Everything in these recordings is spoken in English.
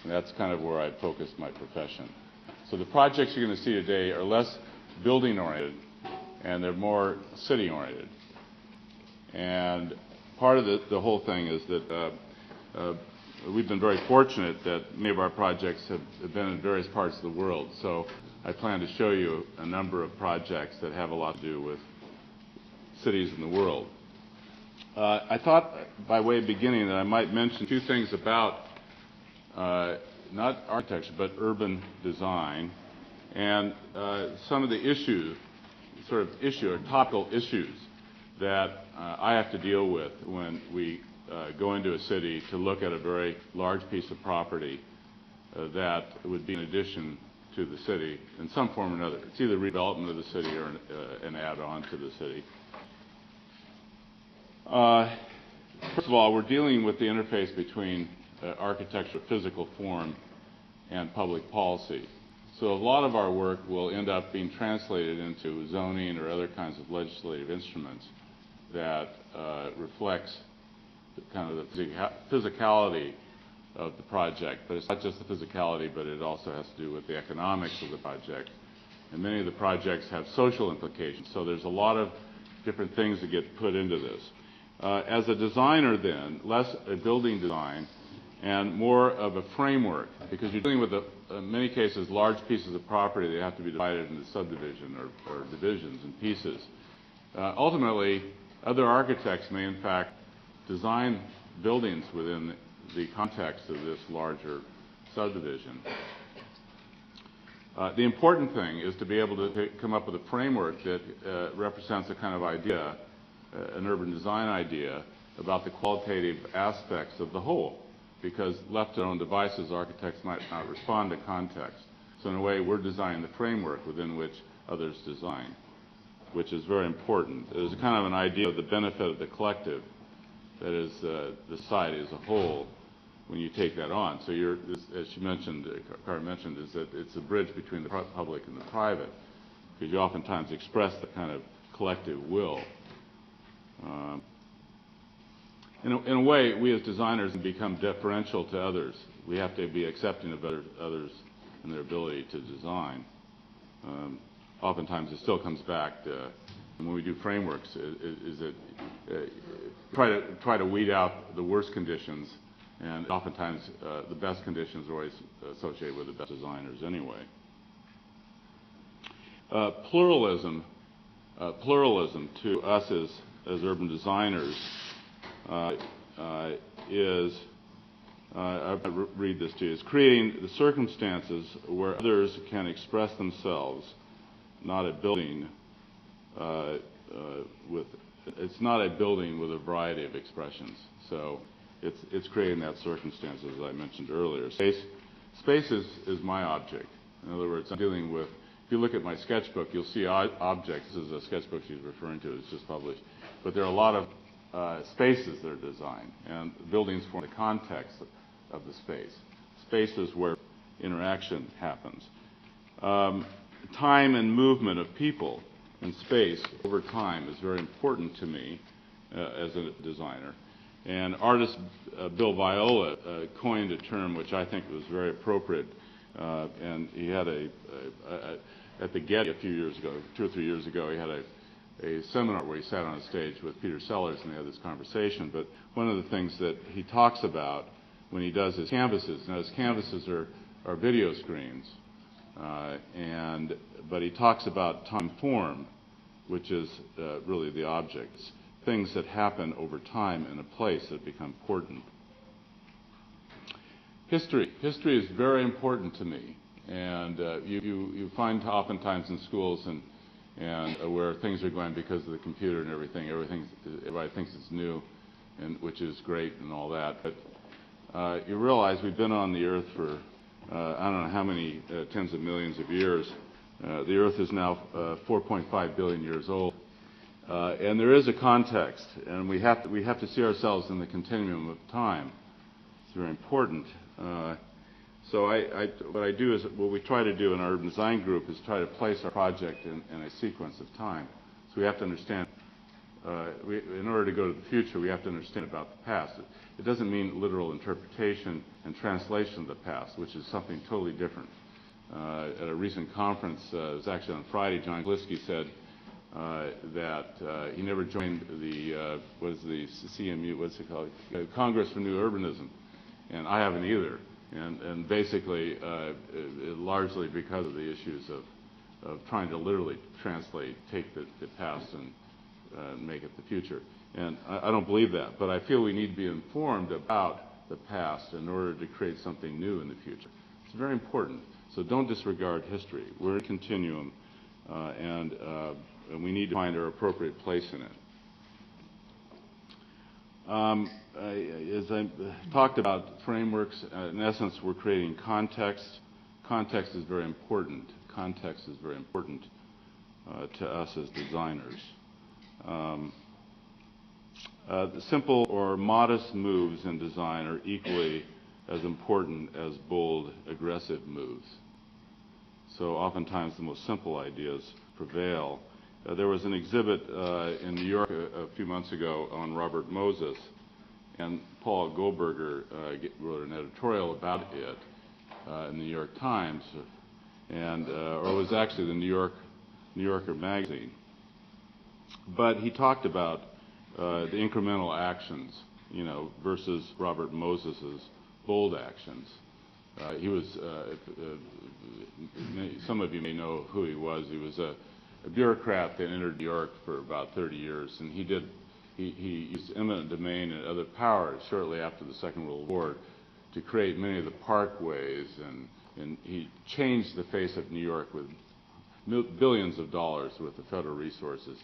And that's kind of where I focused my profession. So the projects you're going to see today are less building-oriented, and they're more city-oriented. And part of the whole thing is that we've been very fortunate that many of our projects have been in various parts of the world. So I plan to show you a number of projects that have a lot to do with cities in the world. I thought, by way of beginning, that I might mention a few things about not architecture, but urban design, and some of the issues, or topical issues that I have to deal with when we go into a city to look at a very large piece of property that would be in addition to the city in some form or another. It's either redevelopment of the city or an add-on to the city. First of all, we're dealing with the interface between architecture, physical form, and public policy. So a lot of our work will end up being translated into zoning or other kinds of legislative instruments that reflects kind of the physicality of the project. But it's not just the physicality, but it also has to do with the economics of the project. And many of the projects have social implications. So there's a lot of different things that get put into this. As a designer then, less a building design and more of a framework, because you're dealing with, in many cases, large pieces of property that have to be divided into subdivision or divisions and pieces. Ultimately, other architects may in fact design buildings within the context of this larger subdivision. The important thing is to be able to come up with a framework that represents a kind of idea, an urban design idea, about the qualitative aspects of the whole. Because left to their own devices, architects might not respond to context. So in a way, we're designing the framework within which others design, which is very important. There's a kind of an idea of the benefit of the collective, that is the society as a whole, when you take that on. So as she mentioned, Cara mentioned, is that it's a bridge between the public and the private, because you oftentimes express the kind of collective will. In a way, we as designers become deferential to others. We have to be accepting of others and their ability to design. Oftentimes, it still comes back to, when we do frameworks, is that try to weed out the worst conditions, and oftentimes the best conditions are always associated with the best designers anyway. Pluralism to us as urban designers I'll read this to you, is creating the circumstances where others can express themselves, not a building it's not a building with a variety of expressions. So it's creating that circumstance, as I mentioned earlier. Space is my object. In other words, I'm dealing with, if you look at my sketchbook, you'll see objects. This is a sketchbook she's referring to, it's just published. But there are a lot of spaces that are designed, and buildings form the context of the space. Spaces where interaction happens. Time and movement of people in space over time is very important to me as a designer. And artist Bill Viola coined a term which I think was very appropriate, and he had at the Getty a few years ago, 2 or 3 years ago, he had a seminar where he sat on a stage with Peter Sellers and they had this conversation. But one of the things that he talks about when he does his canvases, now his canvases are video screens, but he talks about time form, which is really the objects, things that happen over time in a place that become important. History is very important to me, and you find oftentimes in schools and where things are going because of the computer and everybody thinks it's new, and which is great and all that. But you realize we've been on the Earth for I don't know how many tens of millions of years. The Earth is now 4.5 billion years old, and there is a context, and we have to see ourselves in the continuum of time. It's very important. So what we try to do in our urban design group is try to place our project in a sequence of time. So we have to understand, in order to go to the future, we have to understand about the past. It doesn't mean literal interpretation and translation of the past, which is something totally different. At a recent conference, it was actually on Friday, John Gliski said that he never joined the, what is the CMU, what's it called? Congress for New Urbanism, and I haven't either. And basically, largely because of the issues of trying to literally translate, take the past and make it the future. And I don't believe that, but I feel we need to be informed about the past in order to create something new in the future. It's very important. So don't disregard history. We're in a continuum, and we need to find our appropriate place in it. As I talked about frameworks, in essence, we're creating context. Context is very important. Context is very important to us as designers. The simple or modest moves in design are equally as important as bold, aggressive moves. So oftentimes the most simple ideas prevail. There was an exhibit in New York a few months ago on Robert Moses, and Paul Goldberger wrote an editorial about it in the New York Times, and or it was actually the New Yorker magazine. But he talked about the incremental actions, versus Robert Moses's bold actions. He was, some of you may know who he was. He was a bureaucrat that entered New York for about 30 years, and he used eminent domain and other powers shortly after the Second World War to create many of the parkways, and he changed the face of New York with billions of dollars worth of federal resources,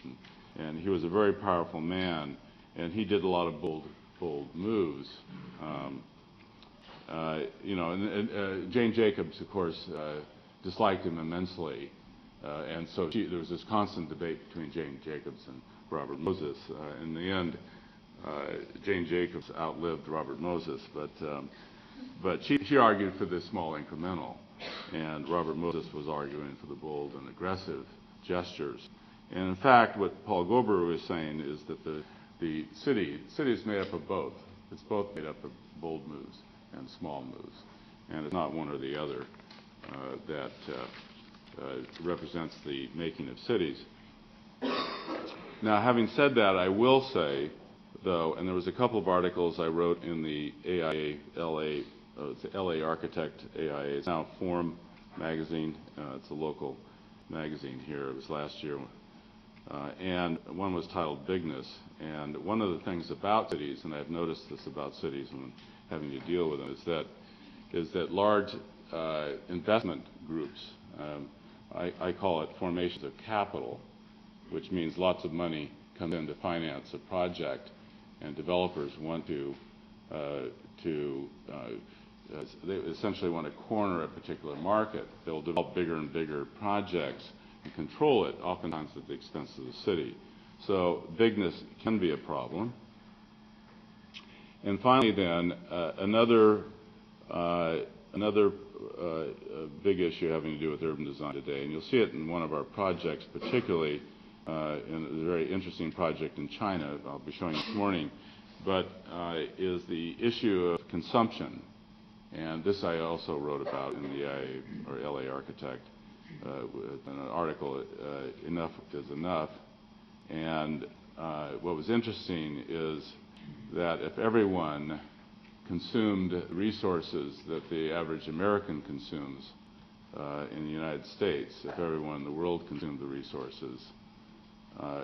and he was a very powerful man, and he did a lot of bold moves. Jane Jacobs, of course, disliked him immensely, and so there was this constant debate between Jane Jacobs and Robert Moses. In the end, Jane Jacobs outlived Robert Moses, but she argued for this small incremental, and Robert Moses was arguing for the bold and aggressive gestures. And in fact, what Paul Goldberger was saying is that the city is made up of both. It's both made up of bold moves and small moves, and it's not one or the other that represents the making of cities. Now, having said that, I will say, though, and there was a couple of articles I wrote in the AIA LA, it's the LA Architect AIA. It's now Form magazine. It's a local magazine here. It was last year. And one was titled Bigness. And one of the things about cities, and I've noticed this about cities when having to deal with them, is that large investment groups, I call it formations of capital, which means lots of money comes in to finance a project, and developers want they essentially want to corner a particular market. They'll develop bigger and bigger projects and control it, oftentimes at the expense of the city. So bigness can be a problem. And finally, then, another big issue having to do with urban design today, and you'll see it in one of our projects, particularly in a very interesting project in China I'll be showing this morning, but is the issue of consumption. And this I also wrote about in the IA, or LA Architect, in an article, Enough is Enough. And what was interesting is that if everyone consumed resources that the average American consumes in the United States, if everyone in the world consumed the resources,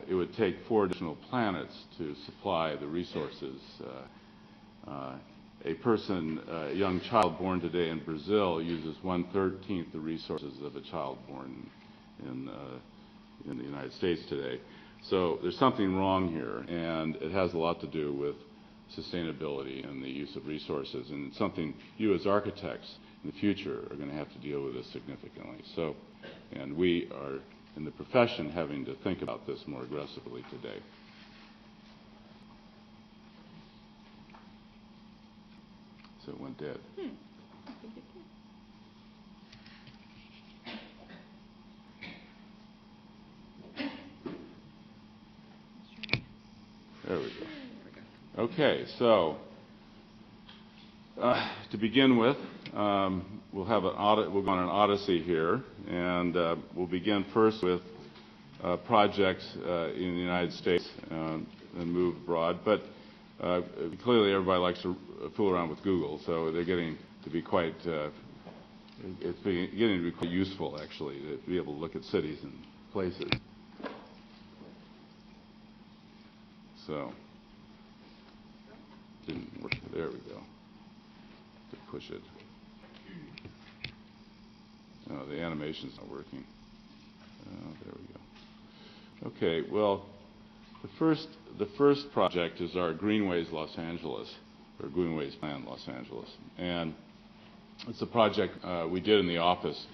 it would take 4 additional planets to supply the resources. A young child born today in Brazil uses 1/13 the resources of a child born in the United States today. So there's something wrong here, and it has a lot to do with sustainability and the use of resources, and it's something you as architects in the future are going to have to deal with this significantly. So, and we are in the profession having to think about this more aggressively today. So it went dead. There we go. Okay, so To begin with, we'll go on an odyssey here, and we'll begin first with projects in the United States and move abroad. But clearly, everybody likes to fool around with Google, so they're getting to be quite. It's getting to be quite useful, actually, to be able to look at cities and places. So, didn't work. There we go. To push it. Oh, the animation's not working. There we go. Okay, well, the first project is our Greenways Los Angeles, or Greenways Plan Los Angeles. And it's a project we did in the office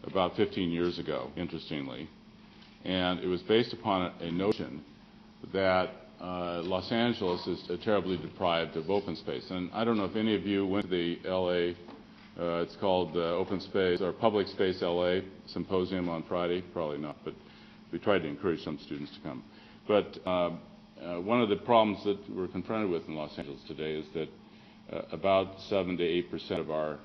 about 15 years ago, interestingly. And it was based upon a notion that Los Angeles is terribly deprived of open space. And I don't know if any of you went to the LA, it's called Open Space, or Public Space LA Symposium on Friday. Probably not, but we tried to encourage some students to come. But one of the problems that we're confronted with in Los Angeles today is that about 7 to 8% of our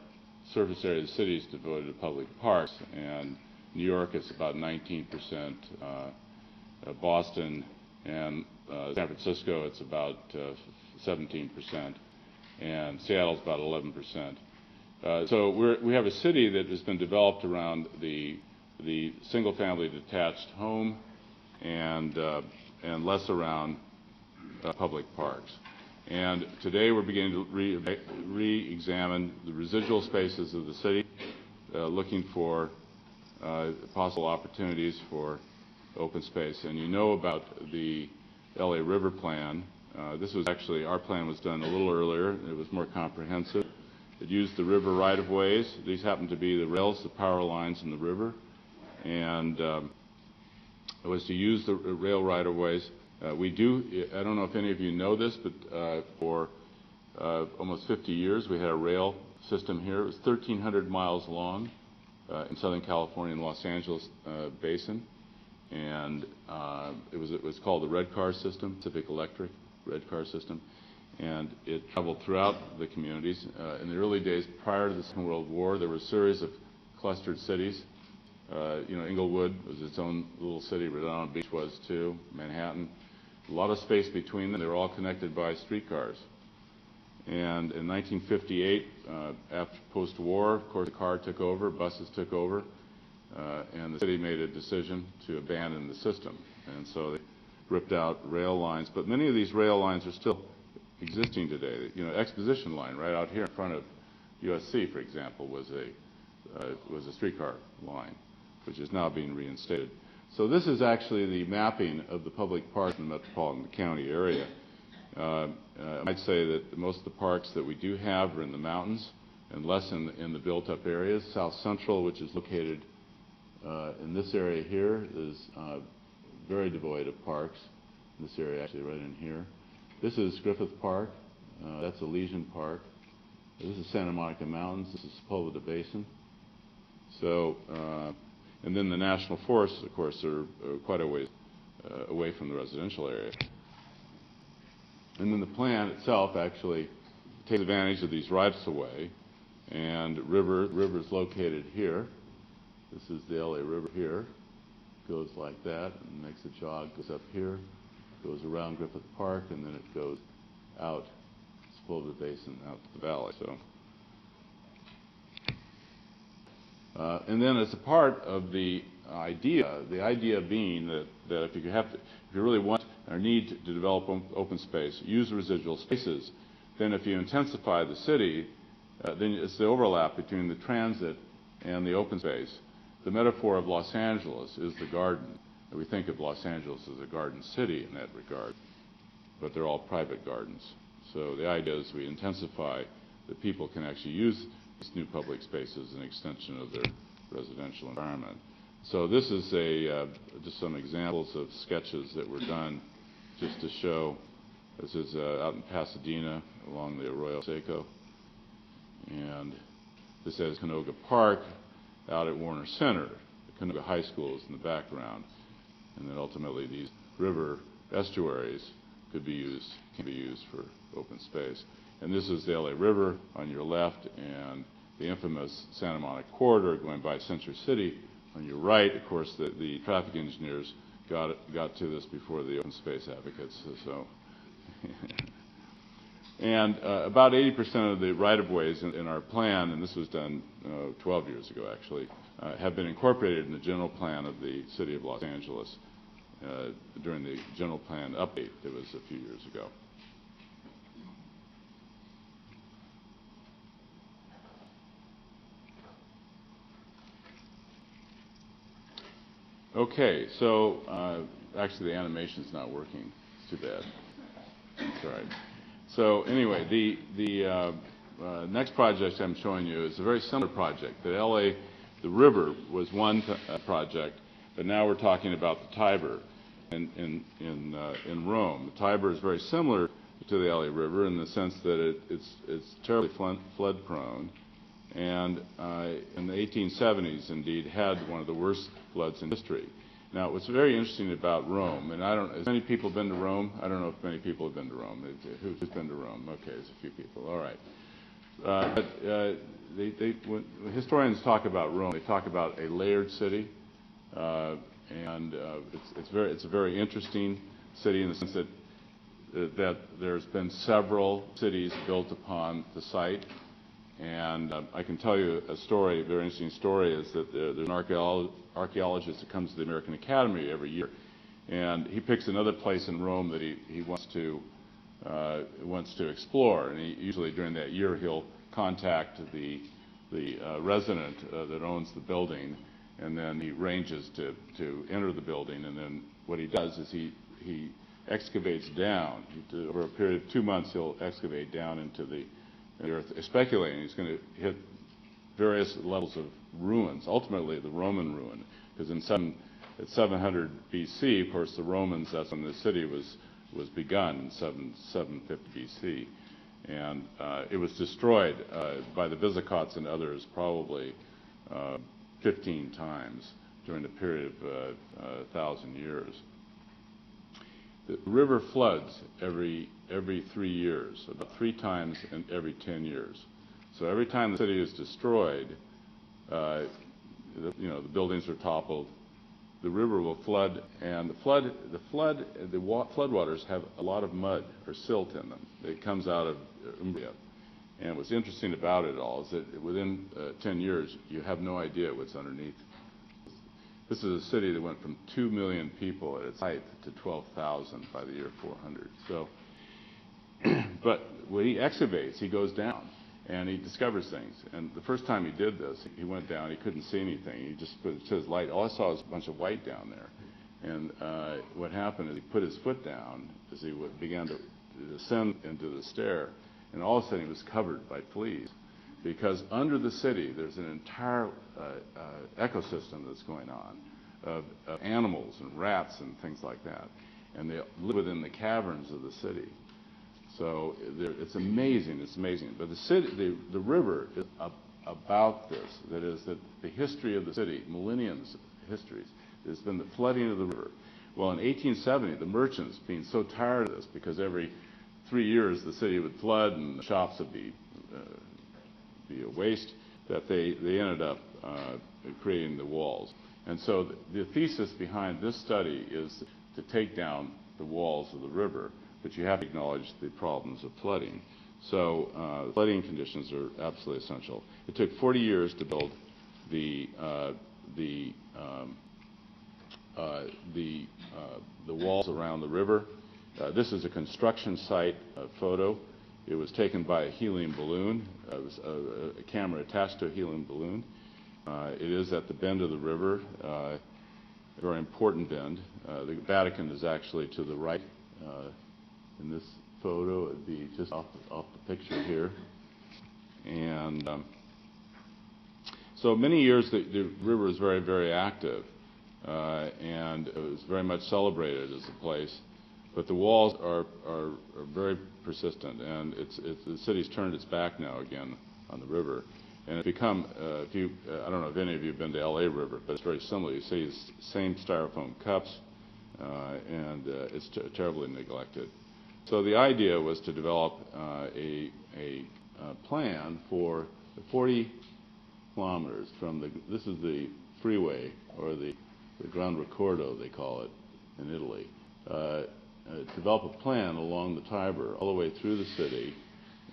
surface area of the city is devoted to public parks, and New York is about 19%, Boston and San Francisco it's about 17%, and Seattle's about 11%. So we have a city that has been developed around the single-family detached home and less around public parks. And today we're beginning to re-examine the residual spaces of the city, looking for possible opportunities for open space. And you know about the LA River Plan. This was actually, our plan was done a little earlier. It was more comprehensive. It used the river right-of-ways. These happen to be the rails, the power lines in the river. And it was to use the rail right-of-ways. We do, I don't know if any of you know this, but for almost 50 years we had a rail system here. It was 1,300 miles long in Southern California and Los Angeles basin. And it was called the red car system, Pacific Electric red car system. And it traveled throughout the communities. In the early days prior to the Second World War, there were a series of clustered cities. Inglewood was its own little city. Redondo Beach was too. Manhattan. A lot of space between them. They were all connected by streetcars. And in 1958, after post-war, of course, the car took over, buses took over, and the city made a decision to abandon the system. And so they ripped out rail lines. But many of these rail lines are still existing today. Exposition line right out here in front of USC, for example, was a streetcar line, which is now being reinstated. So this is actually the mapping of the public parks in the metropolitan county area. I might say that most of the parks that we do have are in the mountains and less in the built-up areas. South Central, which is located in this area here, is very devoid of parks. This area actually right in here. This is Griffith Park. That's Elysian Park. This is Santa Monica Mountains. This is Sepulveda Basin. So, and then the national forests, of course, are quite a ways away from the residential area. And then the plan itself actually takes advantage of these rights-of-way. And river's located here. This is the LA River here. Goes like that and makes a jog, goes up here, goes around Griffith Park, and then it goes out Sepulveda Basin, out to the valley. So. And then as a part of the idea being that if you really want or need to develop open space, use residual spaces, then if you intensify the city, then it's the overlap between the transit and the open space. The metaphor of Los Angeles is the garden. We think of Los Angeles as a garden city in that regard, but they're all private gardens. So the idea is we intensify that people can actually use these new public spaces as an extension of their residential environment. So this is just some examples of sketches that were done just to show. This is out in Pasadena along the Arroyo Seco. And this has Canoga Park out at Warner Center. The Canoga High School is in the background. And then ultimately these river estuaries can be used for open space. And this is the LA River on your left, and the infamous Santa Monica corridor going by Century City on your right. Of course, the traffic engineers got to this before the open space advocates. So, and about 80% of the right-of-ways in our plan, and this was done 12 years ago actually, have been incorporated in the general plan of the City of Los Angeles during the general plan update that was a few years ago. Okay, so actually the animation's not working. It's too bad. That's all right. So anyway, the next project I'm showing you is a very similar project. The river was one project, but now we're talking about the Tiber in Rome. The Tiber is very similar to the LA River in the sense that it's terribly flood prone, and in the 1870s, indeed, had one of the worst floods in history. Now, what's very interesting about Rome, and has many people been to Rome? I don't know if many people have been to Rome. Who's been to Rome? Okay, there's a few people. All right. But when historians talk about Rome, they talk about a layered city, and it's a very interesting city in the sense that there's been several cities built upon the site. And I can tell you a story, a very interesting story, is that there's an archaeologist that comes to the American Academy every year, and he picks another place in Rome that he wants to explore. And usually during that year he'll contact the resident that owns the building, and then he arranges to enter the building. And then what he does is he excavates down. Over a period of 2 months he'll excavate down into the earth, speculating he's going to hit various levels of ruins, ultimately the Roman ruin, because at 700 BC, of course, the Romans, that's when the city was begun in 750 BC, and it was destroyed by the Visigoths and others probably 15 times during a period of 1,000 years. The river floods every 3 years, about 3 times in every 10 years. So every time the city is destroyed, the buildings are toppled, the river will flood, and the floodwaters have a lot of mud or silt in them. It comes out of Umbria. And what's interesting about it all is that within 10 years, you have no idea what's underneath. This is a city that went from 2 million people at its height to 12,000 by the year 400. So, but when he excavates, he goes down and he discovers things. And the first time he did this, he went down, he couldn't see anything. He just put his light. All I saw was a bunch of white down there. And what happened is he put his foot down as he began to descend into the stair, and all of a sudden he was covered by fleas. Because under the city, there's an entire ecosystem that's going on of animals and rats and things like that. And they live within the caverns of the city. So it's amazing, it's amazing. But the river is about this. That is, that the history of the city, millenniums of histories, there's been the flooding of the river. Well, in 1870, the merchants, being so tired of this, because every 3 years the city would flood and the shops would be a waste, that they ended up creating the walls. And so the thesis behind this study is to take down the walls of the river, but you have to acknowledge the problems of flooding. So flooding conditions are absolutely essential. It took 40 years to build the walls around the river. This is a construction site photo. It was taken by a helium balloon. It was a camera attached to a helium balloon. It is at the bend of the river, a very important bend. The Vatican is actually to the right in this photo. It would be just off the picture here. And so many years the river was very, very active, and it was very much celebrated as a place. But the walls are very persistent, and the city's turned its back now again on the river. And it's become, I don't know if any of you have been to LA River, but it's very similar. You see the same styrofoam cups, and it's terribly neglected. So the idea was to develop a plan for the 40 kilometers from this is the freeway, or the Gran Ricordo, they call it in Italy. Develop a plan along the Tiber all the way through the city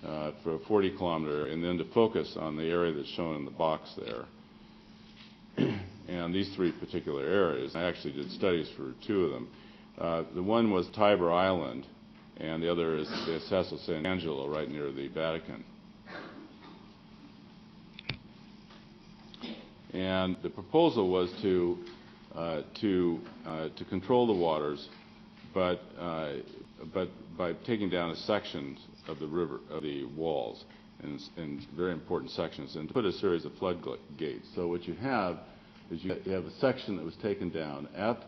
for a 40-kilometer, and then to focus on the area that's shown in the box there. And these three particular areas, I actually did studies for two of them. The one was Tiber Island, and the other is the Sesto San Angelo, right near the Vatican. And the proposal was to control the waters, but by taking down sections of the river, of the walls, in very important sections, and to put a series of floodgates. So what you have is you have a section that was taken down at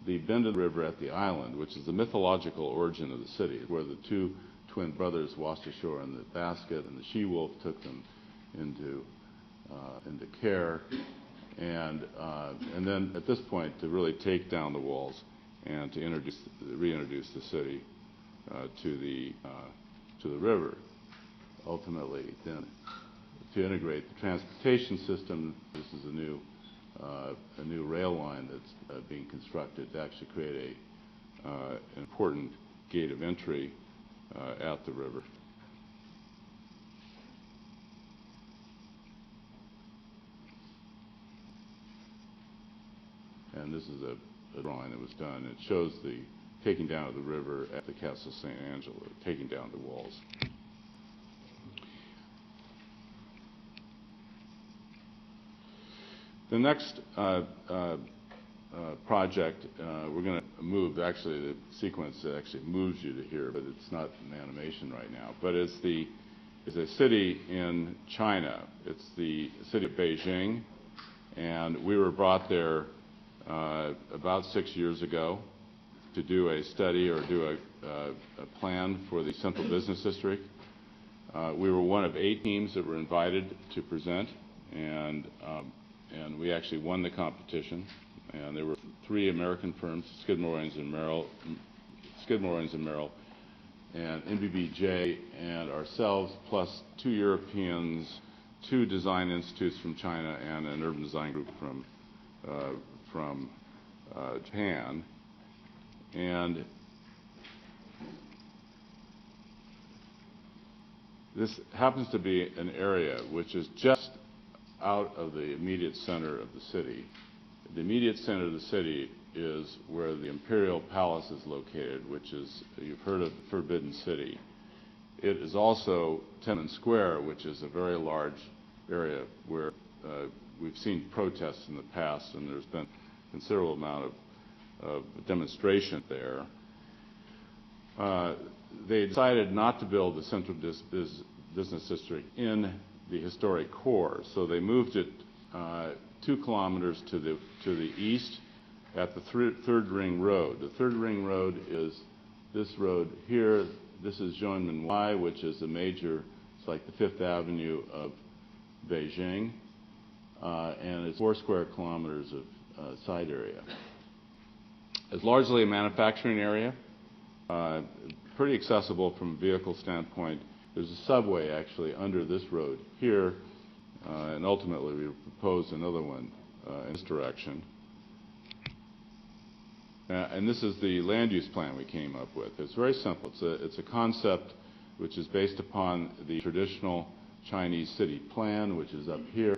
the bend of the river at the island, which is the mythological origin of the city, where the two twin brothers washed ashore in the basket, and the she-wolf took them into care, and then at this point to really take down the walls and to reintroduce the city to the river. Ultimately, then to integrate the transportation system. This is a new rail line that's being constructed to actually create an important gate of entry at the river. And this is a drawing that was done. It shows the taking down of the river at the Castle St. Angelo, taking down the walls. The next project, we're going to move, actually the sequence that actually moves you to here, but it's not an animation right now, but it's a city in China. It's the city of Beijing, and we were brought there about 6 years ago to do a study or do a plan for the Central Business District. We were one of 8 teams that were invited to present, and we actually won the competition. And there were 3 American firms, Skidmore, Owings & Merrill, and NBBJ, and ourselves, plus 2 Europeans, 2 design institutes from China, and an urban design group from Japan. And this happens to be an area which is just out of the immediate center of the city. The immediate center of the city is where the Imperial Palace is located, which is, you've heard of the Forbidden City. It is also Tiananmen Square, which is a very large area where we've seen protests in the past, and there's been a considerable amount of demonstration there. They decided not to build the Central Business District in the historic core, so they moved it 2 kilometers to the east at the Third Ring Road. The Third Ring Road is this road here. This is Zhongmenwai, which is a major, it's like the 5th Avenue of Beijing, and it's 4 square kilometers of side area. It's largely a manufacturing area, pretty accessible from a vehicle standpoint. There's a subway actually under this road here, and ultimately we proposed another one in this direction. And this is the land use plan we came up with. It's very simple. It's a concept which is based upon the traditional Chinese city plan, which is up here.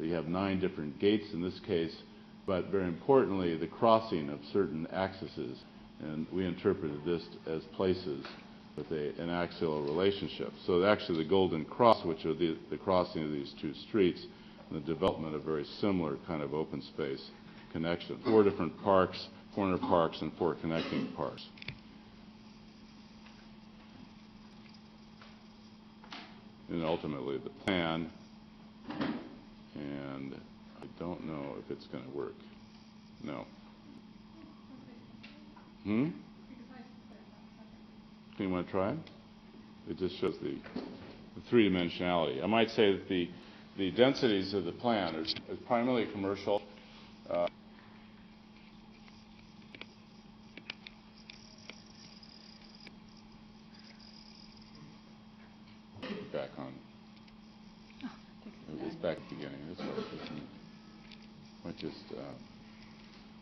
You have 9 different gates in this case, but very importantly, the crossing of certain axes, and we interpreted this as places with an axial relationship. So actually the Golden Cross, which are the crossing of these 2 streets, and the development of very similar kind of open space connection. 4 different parks, corner parks, and 4 connecting parks. And ultimately the plan, and I don't know if it's going to work. No. Can you want to try it? It just shows the 3-dimensionality. I might say that the densities of the plan is primarily commercial. might just,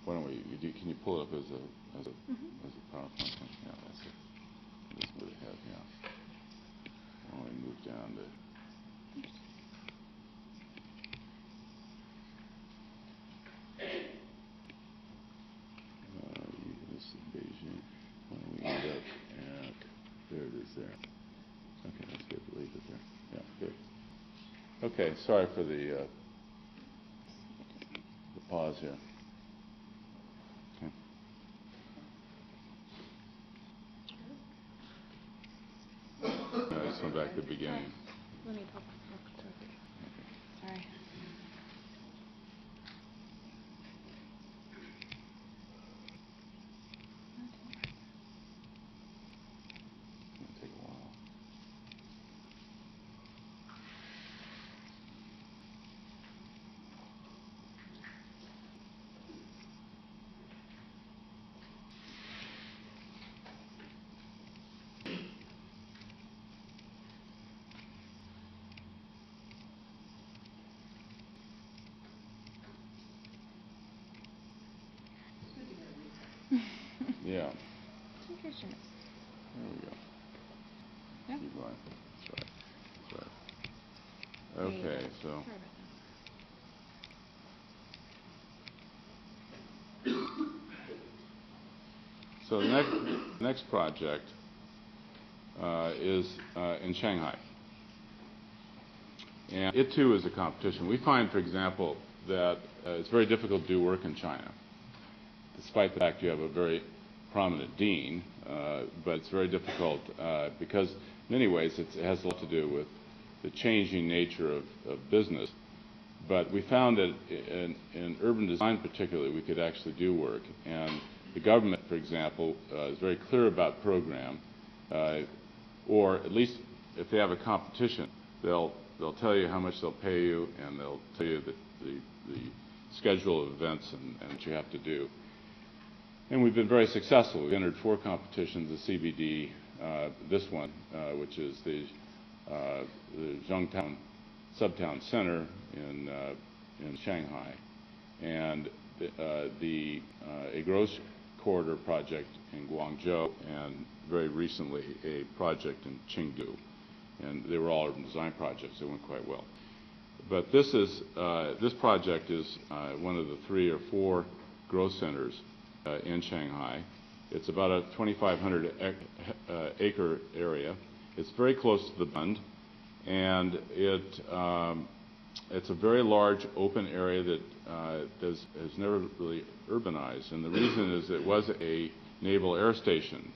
why don't we, can you pull it up as a PowerPoint thing? Yeah, that's it. Just move ahead, yeah. Why don't we move down to, this is Beijing. Why don't we end up at, there it is there. Okay, that's good, leave it there. Yeah, good. Okay, sorry for the pause here. Okay. I just went back to the beginning. Let me talk. Sorry. It'll take a while. Yeah. Take your chance. There we go. Yeah. Keep going. That's right. Okay, so. Sorry about So the next project is in Shanghai. And it too is a competition. We find, for example, that it's very difficult to do work in China, despite the fact you have a very prominent dean, but it's very difficult because in many ways it has a lot to do with the changing nature of business. But we found that in urban design particularly, we could actually do work. And the government, for example, is very clear about program, or at least if they have a competition, they'll tell you how much they'll pay you, and they'll tell you the schedule of events and what you have to do. And we've been very successful. We've entered 4 competitions, the CBD, this one, which is the Zhongtown Subtown Center in Shanghai, and a gross corridor project in Guangzhou, and very recently a project in Chengdu. And they were all urban design projects. They went quite well. But this project is one of the 3 or 4 growth centers in Shanghai. It's about a 2,500 acre area. It's very close to the Bund, and it's a very large open area that has never really urbanized. And the reason is it was a naval air station.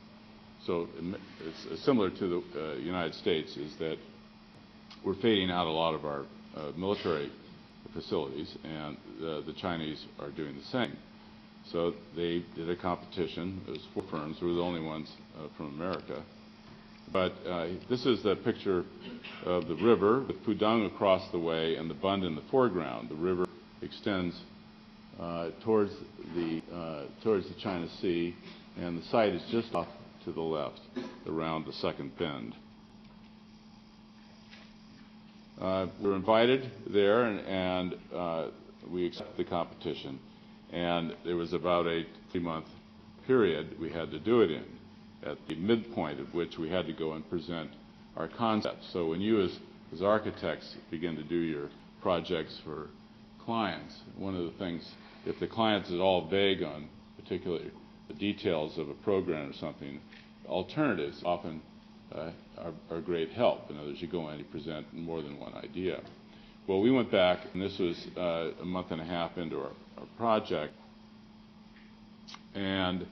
So it's similar to the United States, is that we're fading out a lot of our military facilities, and the Chinese are doing the same. So they did a competition. It was 4 firms. We were the only ones from America. But this is the picture of the river with Pudong across the way and the Bund in the foreground. The river extends towards the China Sea, and the site is just off to the left around the second bend. We were invited there, and we accepted the competition. And there was about a 3-month period we had to do it in, at the midpoint of which we had to go and present our concepts. So when you as architects begin to do your projects for clients, one of the things, if the client is all vague on particularly the details of a program or something, alternatives often are great help. In other words, you go in and you present more than one idea. Well, we went back, and this was a month and a half into our project, and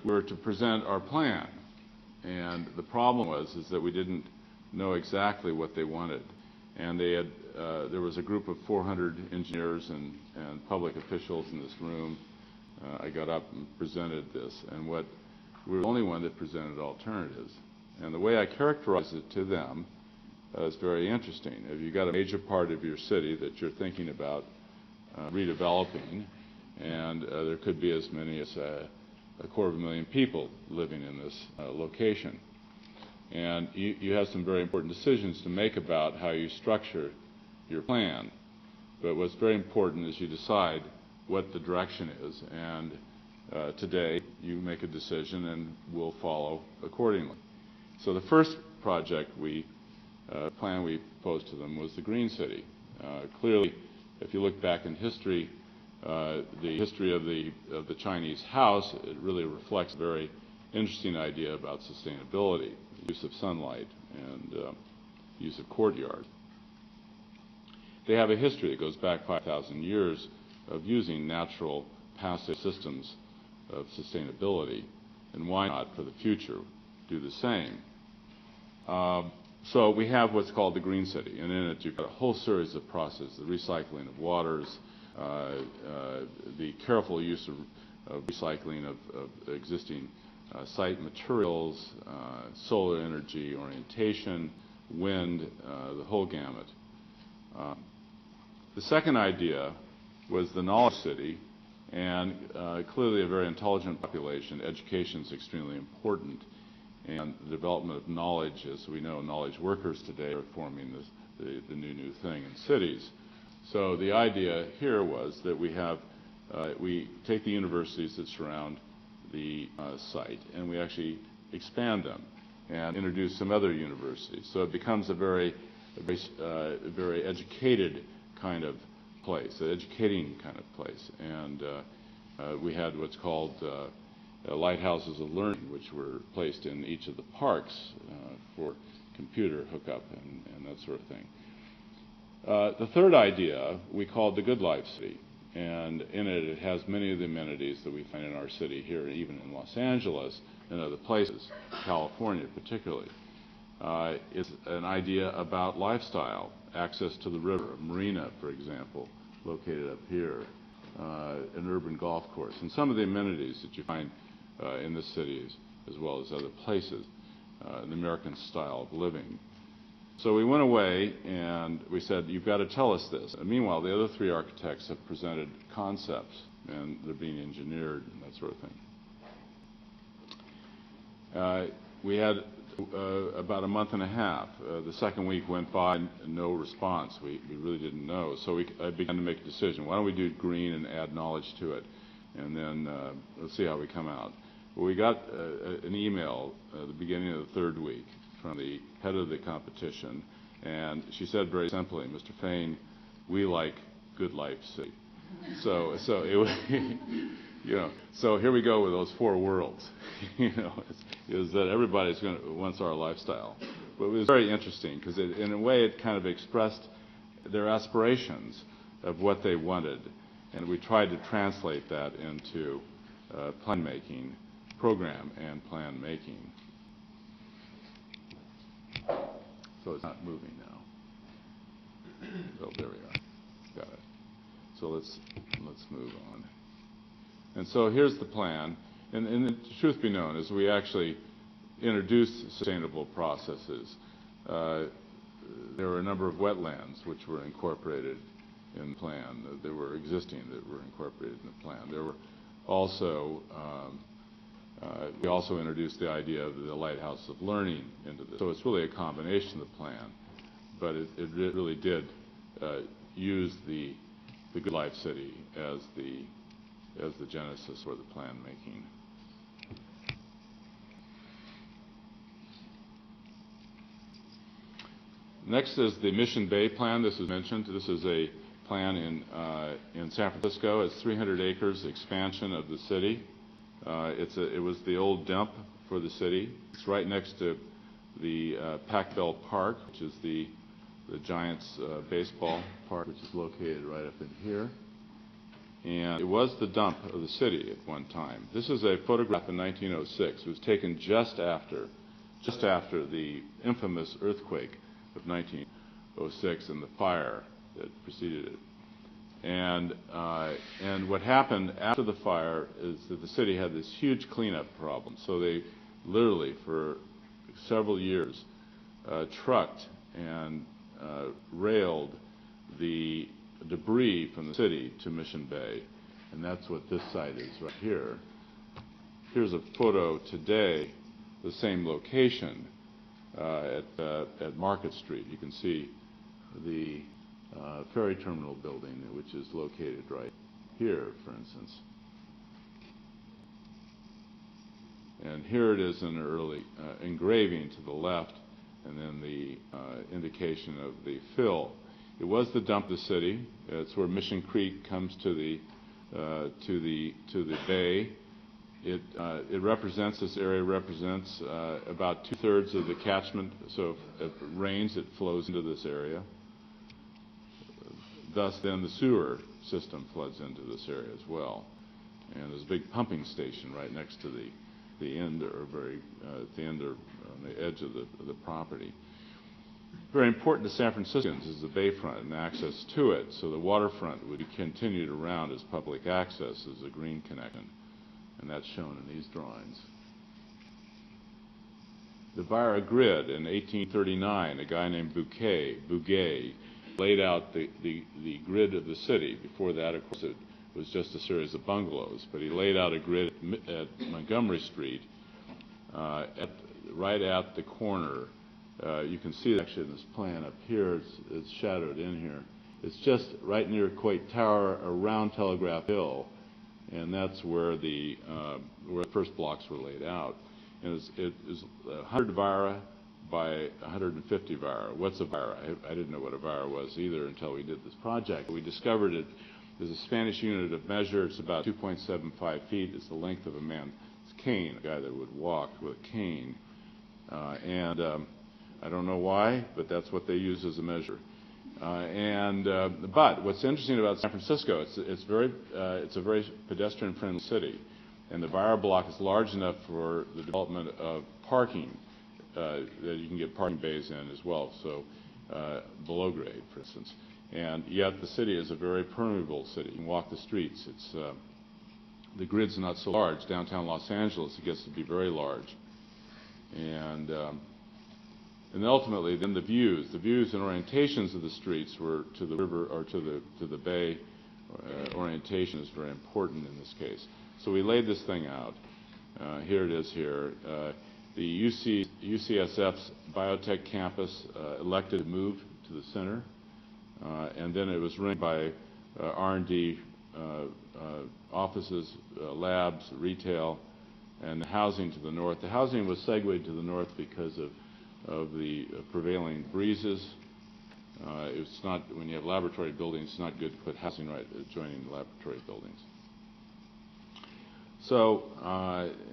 we were to present our plan. And the problem is that we didn't know exactly what they wanted. And they had, there was a group of 400 engineers and public officials in this room. I got up and presented this, and we were the only one that presented alternatives. And the way I characterized it to them is very interesting. If you've got a major part of your city that you're thinking about redeveloping, and there could be as many as 250,000 people living in this location. And you have some very important decisions to make about how you structure your plan. But what's very important is you decide what the direction is, and today you make a decision and we'll follow accordingly. So the first project plan we posed to them was the Green City. Clearly, if you look back in history, the history of the Chinese house, it really reflects a very interesting idea about sustainability, use of sunlight, and use of courtyard. They have a history that goes back 5,000 years of using natural passive systems of sustainability, and why not for the future do the same? So we have what's called the Green City, and in it you've got a whole series of processes: the recycling of waters, the careful use of recycling of existing site materials, solar energy orientation, wind, the whole gamut. The second idea was the knowledge city, and clearly a very intelligent population. Education is extremely important, and the development of knowledge, as we know, knowledge workers today are forming the new thing in cities. So the idea here was that we take the universities that surround the site and we actually expand them and introduce some other universities. So it becomes a very educated kind of place, an educating kind of place. And we had what's called lighthouses of learning, which were placed in each of the parks for computer hookup and that sort of thing. The third idea we called the Good Life City, and in it has many of the amenities that we find in our city here, even in Los Angeles and other places, California particularly. It's an idea about lifestyle, access to the river, a marina, for example, located up here, an urban golf course, and some of the amenities that you find in the cities as well as other places, the American style of living. So we went away and we said, you've got to tell us this. And meanwhile, the other three architects have presented concepts, and they're being engineered and that sort of thing. We had about a month and a half. The second week went by and no response. We really didn't know. So I began to make a decision. Why don't we do green and add knowledge to it? And then let's see how we come out. Well, we got an email at the beginning of the third week from the head of the competition, and she said very simply, Mr. Fain, we like Good Life City. So it was, so here we go with those four worlds. Is that everybody's wants our lifestyle. But it was very interesting because in a way it kind of expressed their aspirations of what they wanted, and we tried to translate that into plan making, program and plan making. So it's not moving now. Oh, there we are. Got it. So let's move on. And so here's the plan. And the truth be known is we actually introduced sustainable processes. There were a number of wetlands which were incorporated in the plan. There were existing that were incorporated in the plan. There were also we also introduced the idea of the lighthouse of learning into this. So it's really a combination of the plan, but it really did use the Good Life City as the genesis for the plan making. Next is the Mission Bay plan. This is mentioned. This is a plan in San Francisco. It's 300 acres expansion of the city. It was the old dump for the city. It's right next to the Pac-Bell Park, which is the Giants baseball park, which is located right up in here. And it was the dump of the city at one time. This is a photograph in 1906. It was taken just after the infamous earthquake of 1906 and the fire that preceded it. And what happened after the fire is that the city had this huge cleanup problem. So they literally, for several years, trucked and railed the debris from the city to Mission Bay. And that's what this site is right here. Here's a photo today, the same location at Market Street. You can see the Ferry Terminal building, which is located right here, for instance. And here it is in an early engraving to the left, and then the indication of the fill. It was the dump of the city. It's where Mission Creek comes to the bay. It represents, this area represents about 2/3 of the catchment. So if it rains, it flows into this area. Thus, then the sewer system floods into this area as well. And there's a big pumping station right next to the end, or at the end or on the edge of the property. Very important to San Franciscans is the bayfront and access to it. So the waterfront would be continued around as public access as a green connection, and that's shown in these drawings. The Vira grid in 1839, a guy named Bouguet laid out the grid of the city. Before that, of course, it was just a series of bungalows, but he laid out a grid at Montgomery Street, right at the corner. You can see it actually in this plan up here. It's shadowed in here. It's just right near Coit Tower, around Telegraph Hill, and that's where the first blocks were laid out. And it is 100 vira by 150 vira. What's a vira? I didn't know what a vira was either until we did this project. We discovered it is a Spanish unit of measure. It's about 2.75 feet. It's the length of a man's cane, a guy that would walk with a cane. I don't know why, but that's what they use as a measure. But what's interesting about San Francisco, it's a very pedestrian-friendly city, and the Vira block is large enough for the development of parking that you can get parking bays in as well. So below grade, for instance, and yet the city is a very permeable city. You can walk the streets. The grid's not so large. Downtown Los Angeles, it gets to be very large, and ultimately, then the views and orientations of the streets were to the river or to the bay. Orientation is very important in this case. So we laid this thing out. Here it is here. The UCSF's biotech campus elected to move to the center, and then it was ringed by R&D offices, labs, retail, and the housing to the north. The housing was segued to the north because of the prevailing breezes. It's not, when you have laboratory buildings, it's not good to put housing right adjoining the laboratory buildings. So,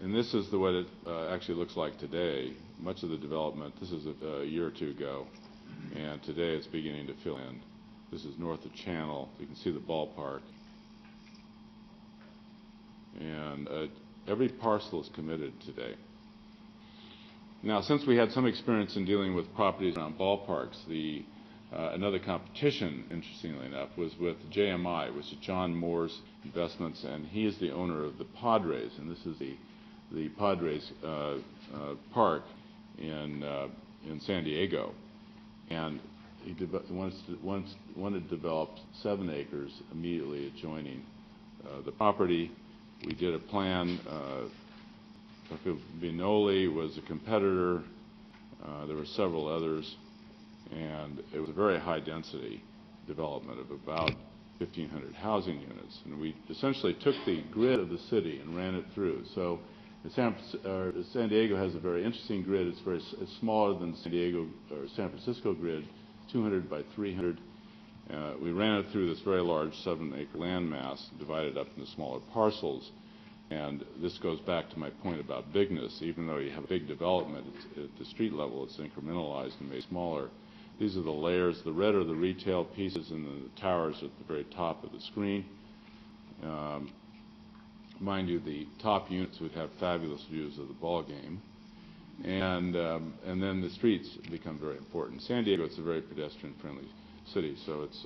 and this is what it actually looks like today. Much of the development, this is a year or two ago, and today it's beginning to fill in. This is north of Channel. You can see the ballpark. And every parcel is committed today. Now, since we had some experience in dealing with properties around ballparks, another competition, interestingly enough, was with JMI, which is John Moore's Investments, and he is the owner of the Padres, and this is the Padres Park in San Diego, and he wanted to develop 7 acres immediately adjoining the property. We did a plan. Vinoli was a competitor. There were several others, and it was a very high density development of about 1,500 housing units. And we essentially took the grid of the city and ran it through. So San Diego has a very interesting grid. It's smaller than San Diego or San Francisco grid, 200 by 300. We ran it through this very large 7-acre landmass, divided up into smaller parcels. And this goes back to my point about bigness. Even though you have a big development at the street level, it's incrementalized and made smaller. These are the layers. The red are the retail pieces, and the towers at the very top of the screen. Mind you, the top units would have fabulous views of the ball game. And then the streets become very important. San Diego, it's a very pedestrian-friendly city, so it's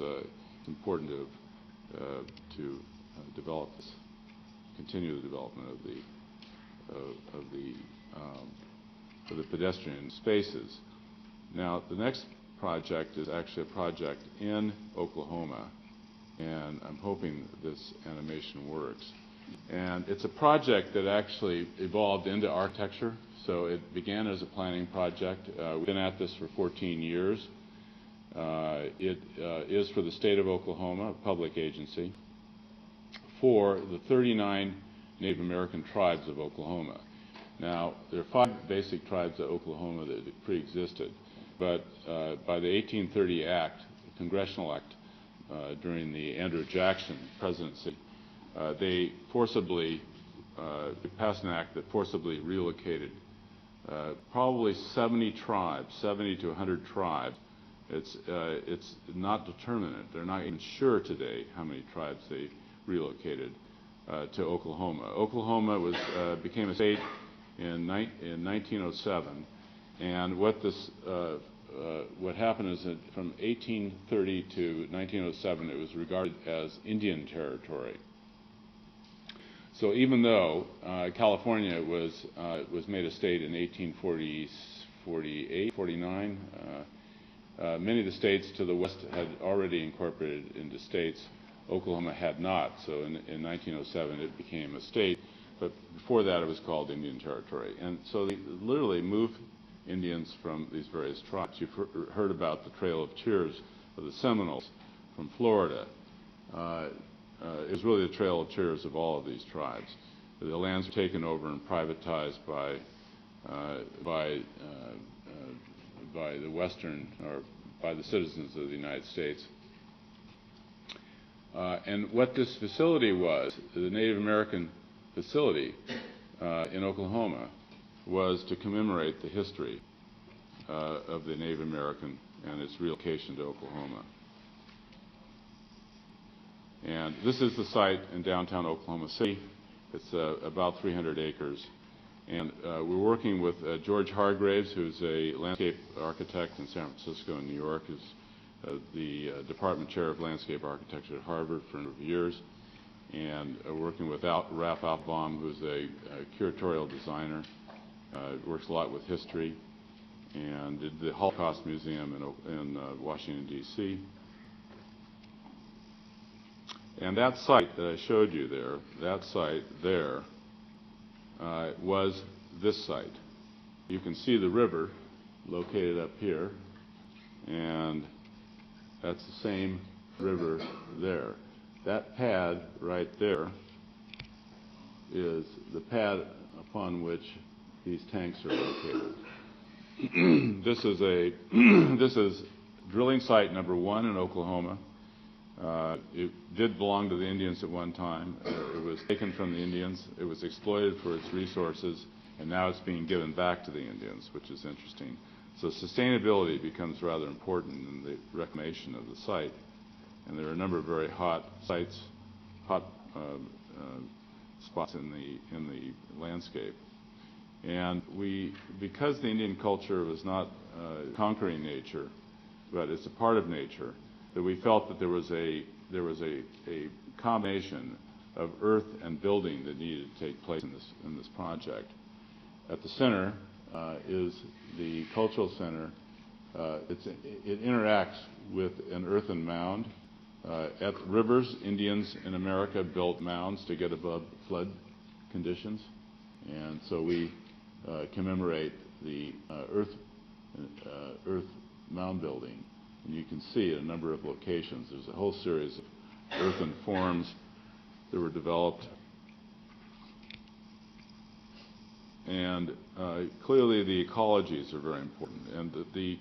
important to develop this. Continue the development of the pedestrian spaces. Now, the next project is actually a project in Oklahoma, and I'm hoping this animation works. And it's a project that actually evolved into architecture. So it began as a planning project. We've been at this for 14 years. It is for the state of Oklahoma, a public agency, for the 39 Native American tribes of Oklahoma. Now, there are 5 basic tribes of Oklahoma that pre-existed, but by the 1830 Act, the Congressional Act, during the Andrew Jackson presidency, they forcibly passed an act that forcibly relocated probably 70 tribes, 70 to 100 tribes. It's not determinate. They're not even sure today how many tribes they relocated to Oklahoma. Oklahoma became a state in 1907, and what happened is that from 1830 to 1907, it was regarded as Indian territory. So even though California was made a state in 1848, 49, many of the states to the west had already incorporated into states. Oklahoma had not. So in 1907, it became a state. But before that, it was called Indian Territory. And so they literally moved Indians from these various tribes. You've heard about the Trail of Tears of the Seminoles from Florida. It was really the Trail of Tears of all of these tribes. The lands were taken over and privatized by the Western, or by the citizens of the United States. And what this facility was, the Native American facility in Oklahoma, was to commemorate the history of the Native American and its relocation to Oklahoma. And this is the site in downtown Oklahoma City. It's about 300 acres. And we're working with George Hargraves, who's a landscape architect in San Francisco and New York, who's the department chair of landscape architecture at Harvard for a number of years, and working with Ralph Applebaum, who's a curatorial designer, works a lot with history, and did the Holocaust Museum in Washington, D.C. And that site that I showed you there, that site there, was this site. You can see the river located up here, and that's the same river there. That pad right there is the pad upon which these tanks are located. This is drilling site number 1 in Oklahoma. It did belong to the Indians at one time. It was taken from the Indians. It was exploited for its resources, and now it's being given back to the Indians, which is interesting. So sustainability becomes rather important in the reclamation of the site. And there are a number of very hot sites, spots in the landscape. And because the Indian culture was not conquering nature, but it's a part of nature, that we felt that there was a combination of earth and building that needed to take place in this project. At the center is the cultural center. It interacts with an earthen mound. At rivers, Indians in America built mounds to get above flood conditions, and so we commemorate the earth mound building. And you can see at a number of locations, there's a whole series of earthen forms that were developed. And clearly the ecologies are very important. And the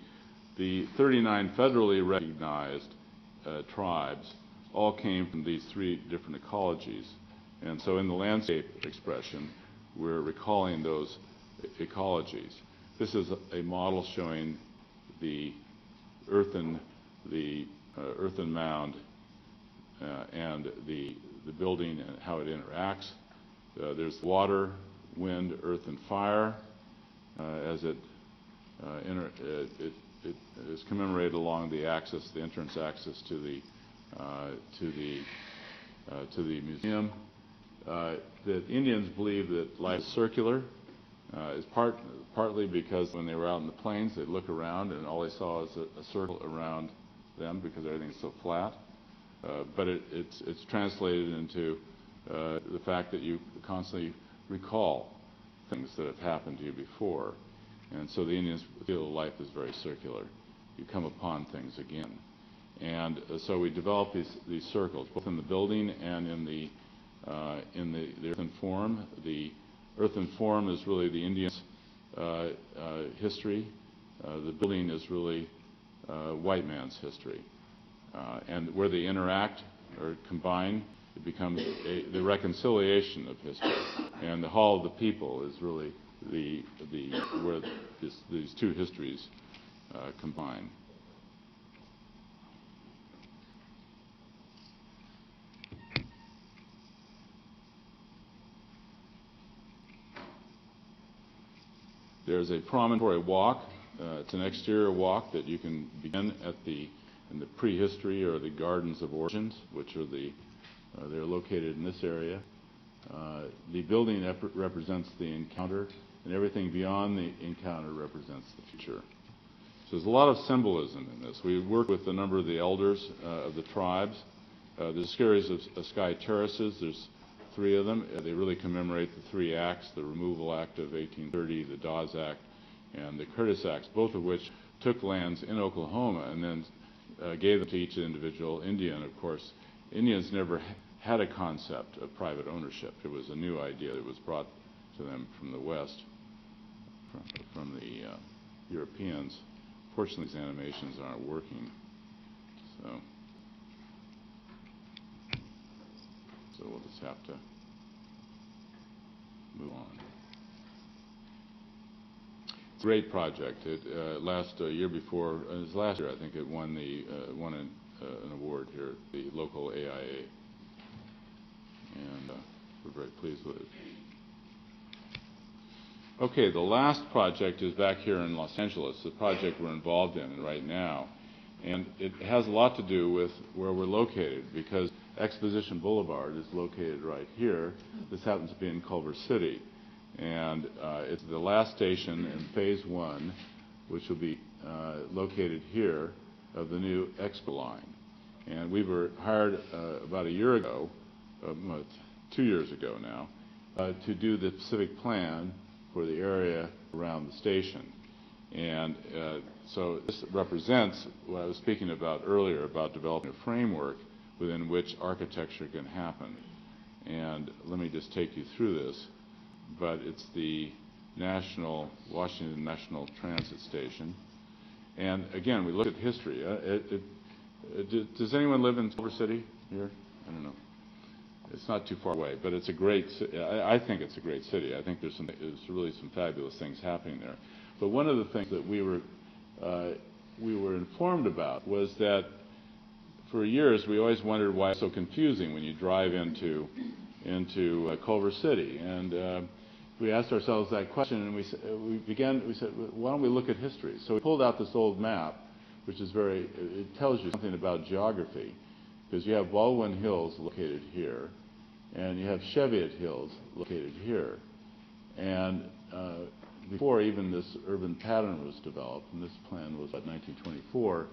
39 federally recognized tribes all came from these 3 different ecologies. And so in the landscape expression, we're recalling those ecologies. This is a model showing the earthen mound and the building and how it interacts. There's water, wind, earth, and fire as it is commemorated along the axis, the entrance axis to the museum. The Indians believe that life is circular. Is partly because when they were out in the plains, they'd look around and all they saw was a circle around them because everything's so flat. But it's translated into the fact that you constantly recall things that have happened to you before. And so the Indians feel life is very circular. You come upon things again. And so we develop these circles, both in the building and in the in the earthen form. The earthen form is really the Indians' history. The building is really white man's history. And where they interact or combine, it becomes the reconciliation of history. And the Hall of the People is really where these two histories combine. There's a promontory walk. It's an exterior walk that you can begin in the prehistory or the Gardens of Origins, which are they're located in this area. The building represents the encounter, and everything beyond the encounter represents the future. So there's a lot of symbolism in this. We worked with a number of the elders of the tribes. There's a series of sky terraces. There's 3 of them. They really commemorate the 3 acts: the Removal Act of 1830, the Dawes Act, and the Curtis Acts, both of which took lands in Oklahoma and then gave them to each individual Indian. Of course, Indians never had a concept of private ownership. It was a new idea that was brought to them from the West, from the Europeans. Fortunately, these animations aren't working, so we'll just have to move on. It's a great project. It last year before, it was last year, I think it won an award here at the local AIA, and we're very pleased with it. Okay, the last project is back here in Los Angeles, the project we're involved in right now, and it has a lot to do with where we're located, because Exposition Boulevard is located right here. This happens to be in Culver City, and it's the last station in Phase 1, which will be located here, of the new Expo line. And we were hired about a year ago, 2 years ago now, to do the specific plan for the area around the station. And so this represents what I was speaking about earlier, about developing a framework within which architecture can happen. And let me just take you through this. But it's the Washington National Transit Station. And again, we look at history. Does anyone live in Culver City here? I don't know. It's not too far away, but it's a great. I think it's a great city. I think there's really some fabulous things happening there. But one of the things that we were informed about was that for years we always wondered why it's so confusing when you drive into Culver City, and we asked ourselves that question, and we said, why don't we look at history? So we pulled out this old map, which is it tells you something about geography, because you have Baldwin Hills located here, and you have Cheviot Hills located here. And before even this urban pattern was developed, and this plan was about 1924,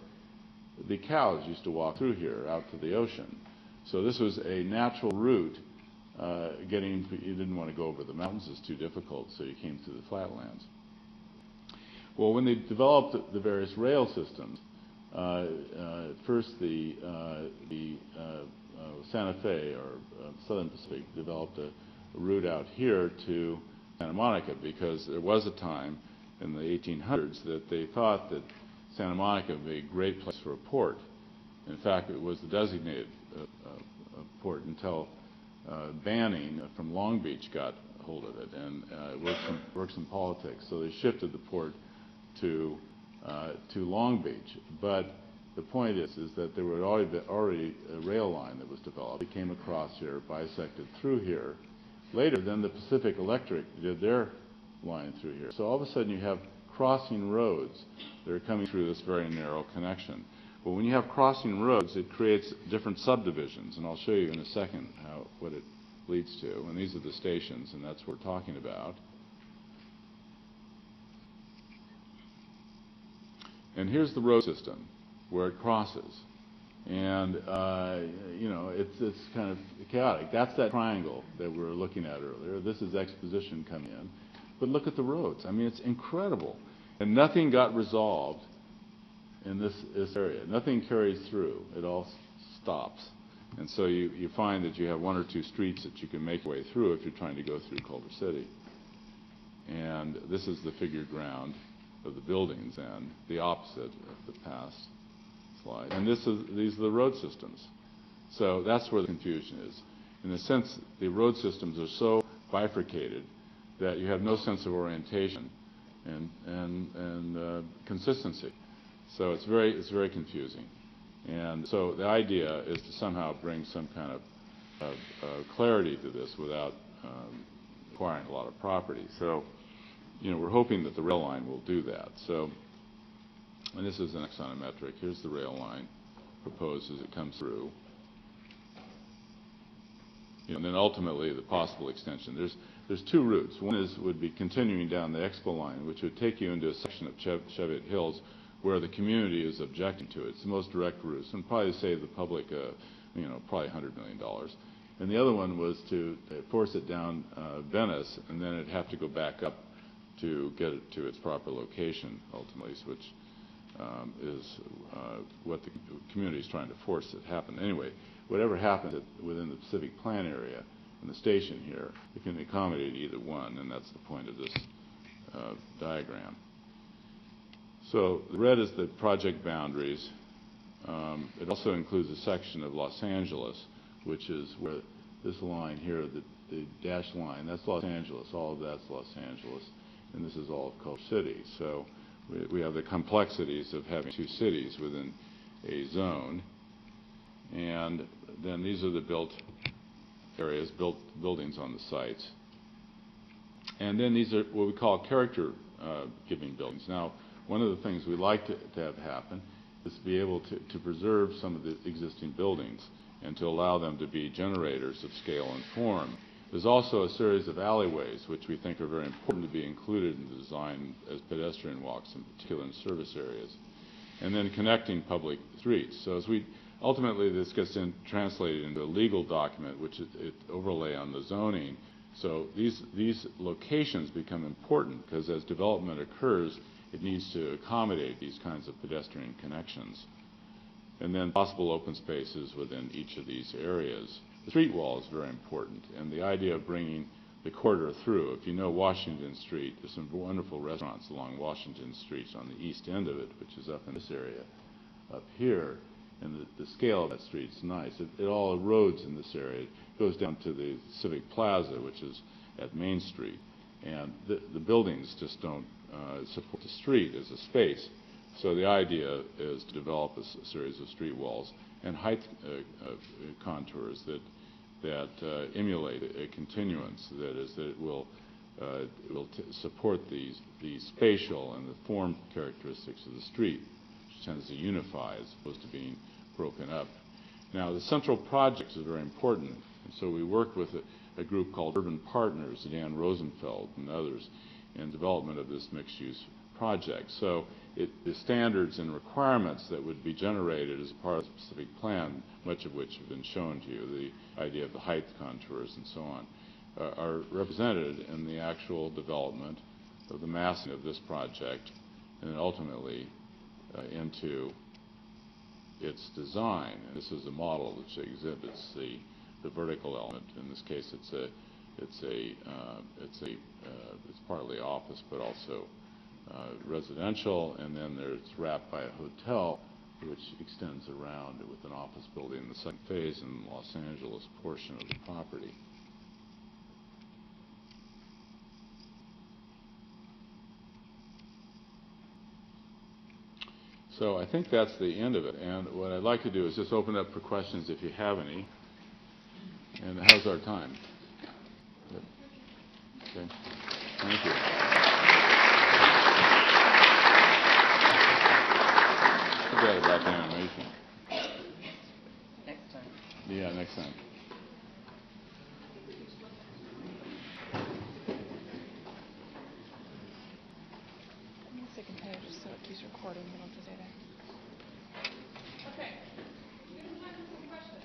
the cows used to walk through here out to the ocean. So this was a natural route. You didn't want to go over the mountains, it's too difficult, so you came through the flatlands. Well, when they developed the various rail systems, first the Santa Fe or Southern Pacific developed a route out here to Santa Monica, because there was a time in the 1800s that they thought that Santa Monica would be a great place for a port. In fact, it was the designated port until Banning from Long Beach got hold of it and worked some politics. So they shifted the port to Long Beach. But the point is that there was already a rail line that was developed. It came across here, bisected through here. Later, then the Pacific Electric did their line through here. So all of a sudden you have crossing roads that are coming through this very narrow connection. But when you have crossing roads, it creates different subdivisions, and I'll show you in a second what it leads to. And these are the stations, and that's what we're talking about. And here's the road system where it crosses. And, it's kind of chaotic. That's that triangle that we were looking at earlier. This is exposition coming in. But look at the roads. I mean, it's incredible. And nothing got resolved in this area. Nothing carries through. It all stops. And so you find that you have one or two streets that you can make your way through if you're trying to go through Culver City. And this is the figured ground of the buildings, and the opposite of the past slide. And these are the road systems. So that's where the confusion is. In a sense, the road systems are so bifurcated that you have no sense of orientation and consistency. So it's very confusing. And so the idea is to somehow bring some kind of clarity to this without requiring a lot of property. So, we're hoping that the rail line will do that. So, and this is an axonometric. Here's the rail line proposed as it comes through. And then ultimately the possible extension. There's two routes. One would be continuing down the Expo line, which would take you into a section of Cheviot Hills where the community is objecting to it. It's the most direct route, and probably save the public, probably $100 million. And the other one was to force it down Venice, and then it'd have to go back up to get it to its proper location, ultimately, which is what the community is trying to force it to happen. Anyway, whatever happens within the Pacific Plan area and the station here, it can accommodate either one, and that's the point of this diagram. So the red is the project boundaries. It also includes a section of Los Angeles, which is where this line here, the dashed line, that's Los Angeles. All of that's Los Angeles. And this is all of Culver City. So we have the complexities of having two cities within a zone. And then these are the built areas, buildings on the sites. And then these are what we call character-giving buildings. Now, one of the things we like to have happen is to be able to preserve some of the existing buildings and to allow them to be generators of scale and form. There's also a series of alleyways, which we think are very important to be included in the design as pedestrian walks, in particular in service areas. And then connecting public streets. So ultimately this gets translated into a legal document, which it overlay on the zoning. So these locations become important because as development occurs, it needs to accommodate these kinds of pedestrian connections. And then possible open spaces within each of these areas. The street wall is very important, and the idea of bringing the corridor through. If you know Washington Street, there's some wonderful restaurants along Washington Street on the east end of it, which is up in this area up here. And the scale of that street is nice. It all erodes in this area. It goes down to the Civic Plaza, which is at Main Street. And the buildings just don't support the street as a space. So the idea is to develop a series of street walls and height contours that emulate a continuance. That is, that it will support the spatial and the form characteristics of the street, which tends to unify as opposed to being broken up. Now, the central project is very important, and so we worked with a group called Urban Partners, Dan Rosenfeld and others, in development of this mixed-use project. So the standards and requirements that would be generated as part of the specific plan, much of which have been shown to you, the idea of the height contours and so on, are represented in the actual development of the massing of this project and then ultimately into its design. And this is a model which exhibits the vertical element. In this case, it's partly office, but also residential, and then it's wrapped by a hotel, which extends around with an office building in the second phase in the Los Angeles portion of the property. So I think that's the end of it. And what I'd like to do is just open up for questions if you have any. And how's our time? Good. Okay. Thank you. Forget about the animation. Next time. Yeah, next time. I'm going to stick in here just so it keeps recording. You don't have to say that. Okay. We have time for some questions.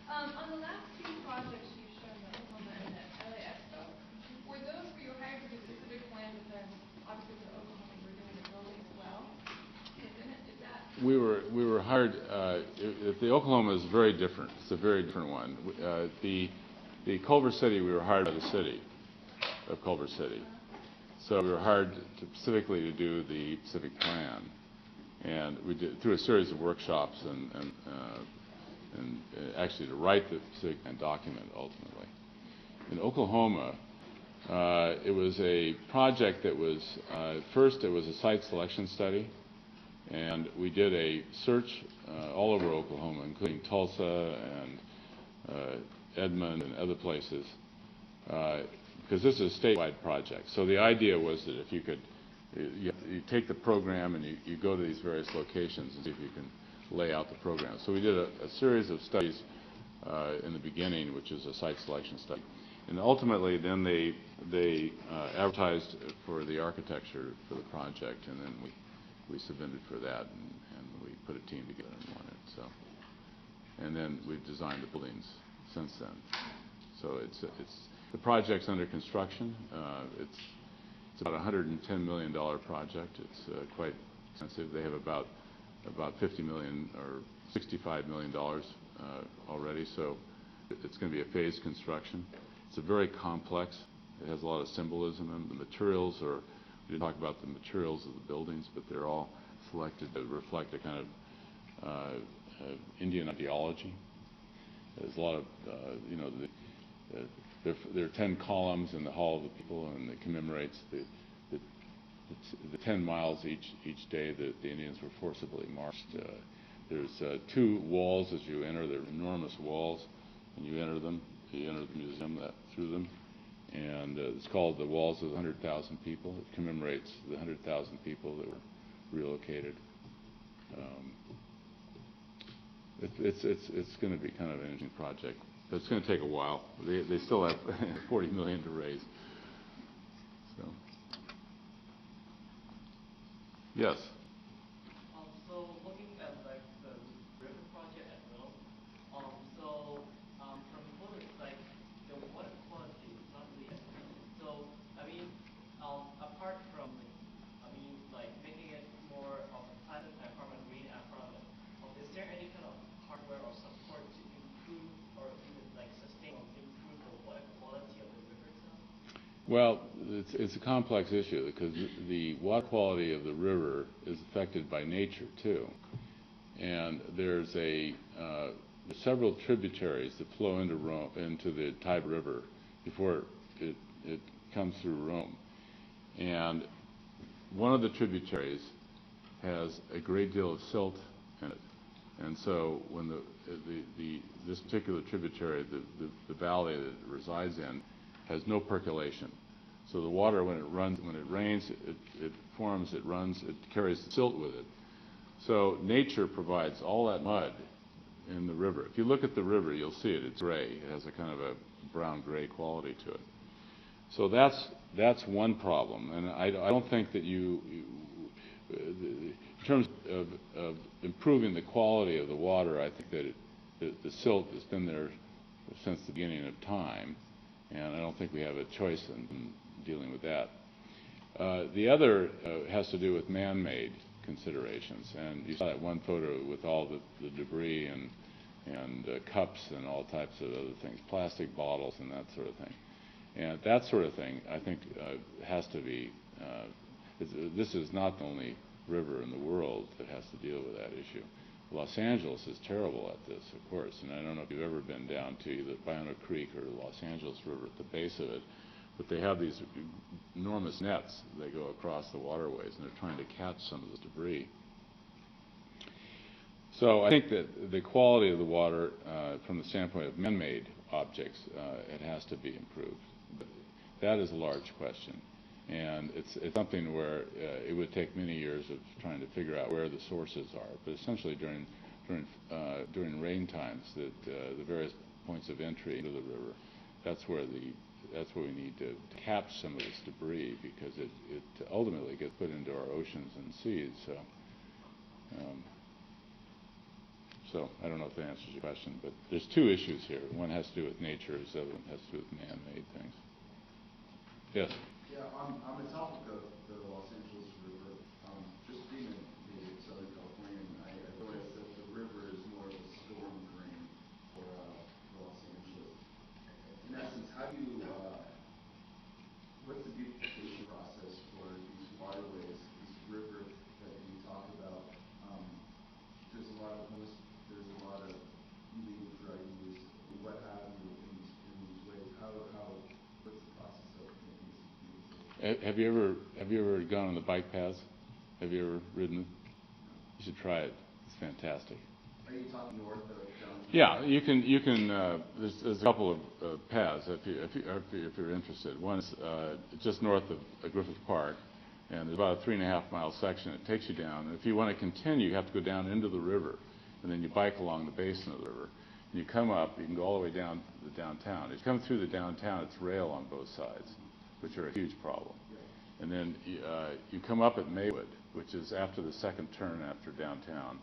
On the last two projects you showed on the LA Expo, were those where you hired to do specific plan with we were hired. The Oklahoma is very different. It's a very different one. The Culver City, we were hired by the city of Culver City, so we were hired specifically to do the Pacific Plan, and we did through a series of workshops and actually to write the Pacific Plan document ultimately. In Oklahoma, it was a project that was first it was a site selection study. And we did a search all over Oklahoma, including Tulsa and Edmond and other places, because this is a statewide project. So the idea was that if you could, you take the program and you go to these various locations and see if you can lay out the program. So we did a series of studies in the beginning, which is a site selection study. And ultimately, then they advertised for the architecture for the project, and then we submitted for that, and we put a team together and won it. So, and then we've designed the buildings since then. So it's the project's under construction. It's about a $110 million project. It's quite expensive. They have about $50 million or $65 million already. So it's going to be a phased construction. It's a very complex. It has a lot of symbolism in them. The materials are. We didn't talk about the materials of the buildings, but they're all selected to reflect a kind of Indian ideology. There's a lot of, there are 10 columns in the Hall of the People, and it commemorates the 10 miles each day that the Indians were forcibly marched. There's 2 walls as you enter. They're enormous walls, and you enter them. You enter the museum through them. And it's called the Walls of the 100,000 People. It commemorates the 100,000 people that were relocated. It's going to be kind of an interesting project, but it's going to take a while. They still have $40 million to raise. So, yes. So looking at like the river project as well. From photos, like the water quality is not really as good. So I mean, apart from like making it more of a pleasant environment, green environment, is there any kind of hardware or support to improve or even like sustain or improve the water quality of the river itself? Well, it's a complex issue because the water quality of the river is affected by nature too, and there's several tributaries that flow into the Tiber River before it comes through Rome, and one of the tributaries has a great deal of silt in it, and so when this particular tributary, the valley that it resides in, has no percolation. So the water, when it rains, it forms, it runs, it carries silt with it. So nature provides all that mud in the river. If you look at the river, you'll see it. It's gray. It has a kind of a brown-gray quality to it. So that's one problem. And I don't think that in terms of improving the quality of the water, I think that the silt has been there since the beginning of time, and I don't think we have a choice in dealing with that. The other has to do with man-made considerations, and you saw that one photo with all the debris and cups and all types of other things, plastic bottles and that sort of thing. And that sort of thing, I think, has to be. This is not the only river in the world that has to deal with that issue. Los Angeles is terrible at this, of course, and I don't know if you've ever been down to either Ballona Creek or the Los Angeles River at the base of it, but they have these enormous nets that go across the waterways, and they're trying to catch some of the debris. So I think that the quality of the water, from the standpoint of man-made objects, it has to be improved. But that is a large question, and it's something where it would take many years of trying to figure out where the sources are. But essentially, during rain times, that the various points of entry into the river, that's where we need to catch some of this debris, because it ultimately gets put into our oceans and seas. So I don't know if that answers your question, but there's 2 issues here. One has to do with nature, the other one has to do with man-made things. Yes? Yeah, on the topic of the Los Angeles River, just being in Southern California, I Have you ever gone on the bike paths? Have you ever ridden? You should try it. It's fantastic. Are you talking north of Johnson? Yeah, you can. There's a couple of paths if you're interested. One is just north of Griffith Park, and there's about a 3.5 mile section. It takes you down, and if you want to continue, you have to go down into the river, and then you bike along the basin of the river. And you come up. You can go all the way down to the downtown. As you come through the downtown, it's rail on both sides, which are a huge problem. And then you come up at Maywood, which is after the second turn after downtown.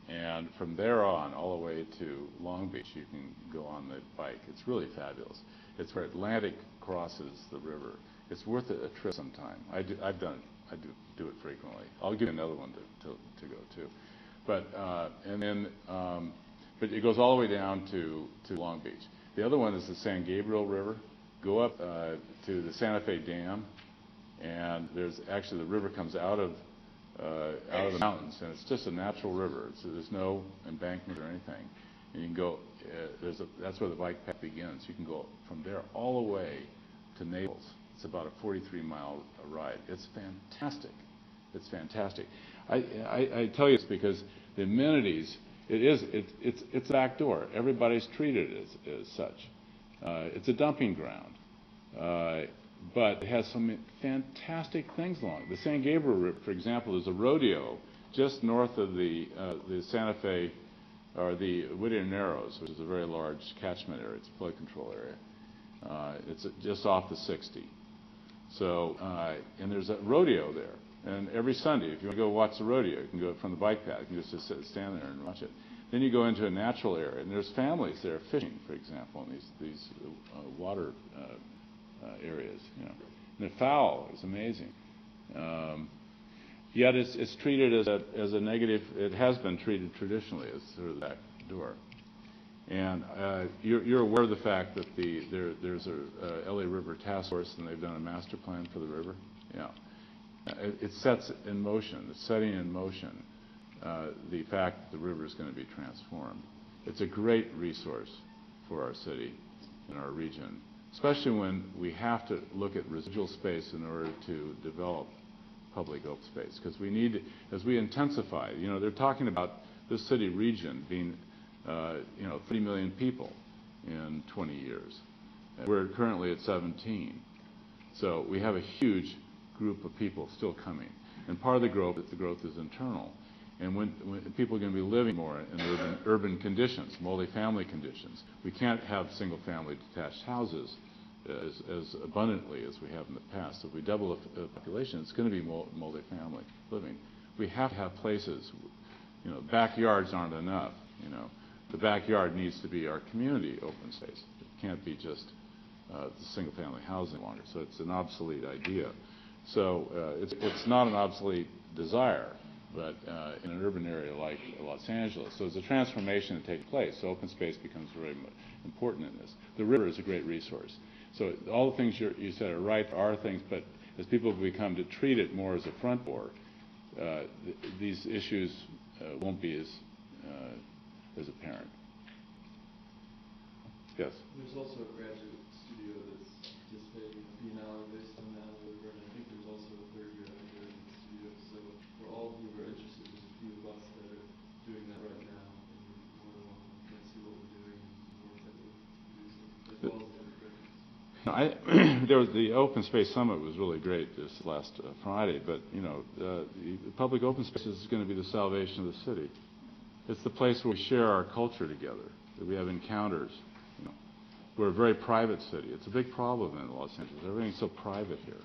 And from there on, all the way to Long Beach, you can go on the bike. It's really fabulous. It's where Atlantic crosses the river. It's worth a trip sometime. I've done it. I do it frequently. I'll give you another one to go to. But but it goes all the way down to Long Beach. The other one is the San Gabriel River. Go up to the Santa Fe Dam, and there's actually the river comes out of the mountains, and it's just a natural river. So there's no embankment or anything, and you can go. That's where the bike path begins. You can go from there all the way to Naples. It's about a 43-mile ride. It's fantastic. It's fantastic. I tell you this because the amenities. It's a back door. Everybody's treated as such. It's a dumping ground. But it has some fantastic things along it. The San Gabriel River, for example, there's a rodeo just north of the Santa Fe, or the Whittier Narrows, which is a very large catchment area. It's a flood control area. It's just off the 60. So, and there's a rodeo there. And every Sunday, if you want to go watch the rodeo, you can go from the bike path. You can just stand there and watch it. Then you go into a natural area, and there's families there fishing, for example, in these water areas, you know. And the fowl is amazing. Yet it's treated as a negative. It has been treated traditionally as sort of the back door. And you're aware of the fact that there's a LA River Task Force, and they've done a master plan for the river. Yeah, it sets in motion. It's setting in motion the fact that the river is going to be transformed. It's a great resource for our city and our region, especially when we have to look at residual space in order to develop public open space. Because we need, as we intensify, you know, they're talking about this city region being, 30 million people in 20 years. We're currently at 17. So we have a huge group of people still coming. And part of the growth is internal. And when people are going to be living more in urban conditions, multifamily conditions, we can't have single-family detached houses as abundantly as we have in the past. So if we double the population, it's going to be multifamily living. We have to have places, you know, backyards aren't enough, you know. The backyard needs to be our community open space. It can't be just the single-family housing longer. So it's an obsolete idea. So it's not an obsolete desire, but in an urban area like Los Angeles. So there's a transformation that takes place. So open space becomes very important in this. The river is a great resource. So all the things you said are right, are things, but as people become to treat it more as a front door, these issues won't be as apparent. Yes? There's also a graduate studio that's participating in a Biennale based on that river, and I think there's also a third-year undergraduate studio. So for all of you who are interested, there's a few of us that are doing that right now, and you're more than welcome to kind of see what we're doing and the work that we're producing, as well as the other graduates. The Open Space Summit was really great this last Friday, but you know, the public open spaces is going to be the salvation of the city. It's the place where we share our culture together, that we have encounters. You know, we're a very private city. It's a big problem in Los Angeles. Everything's so private here.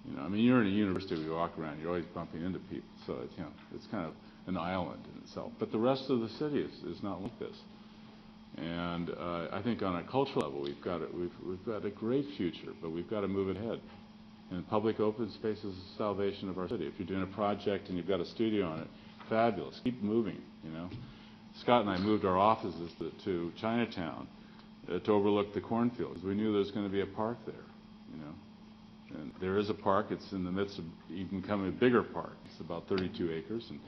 You know, I mean, you're in a university where you walk around, you're always bumping into people, so it's, you know, it's kind of an island in itself. But the rest of the city is not like this. And I think on a cultural level, we've got a great future, but we've got to move it ahead. And public open space is the salvation of our city. If you're doing a project and you've got a studio on it, fabulous. Keep moving, you know. Scott and I moved our offices to Chinatown to overlook the cornfields. We knew there was going to be a park there, you know. And there is a park. It's in the midst of even becoming a bigger park. It's about 32 acres, and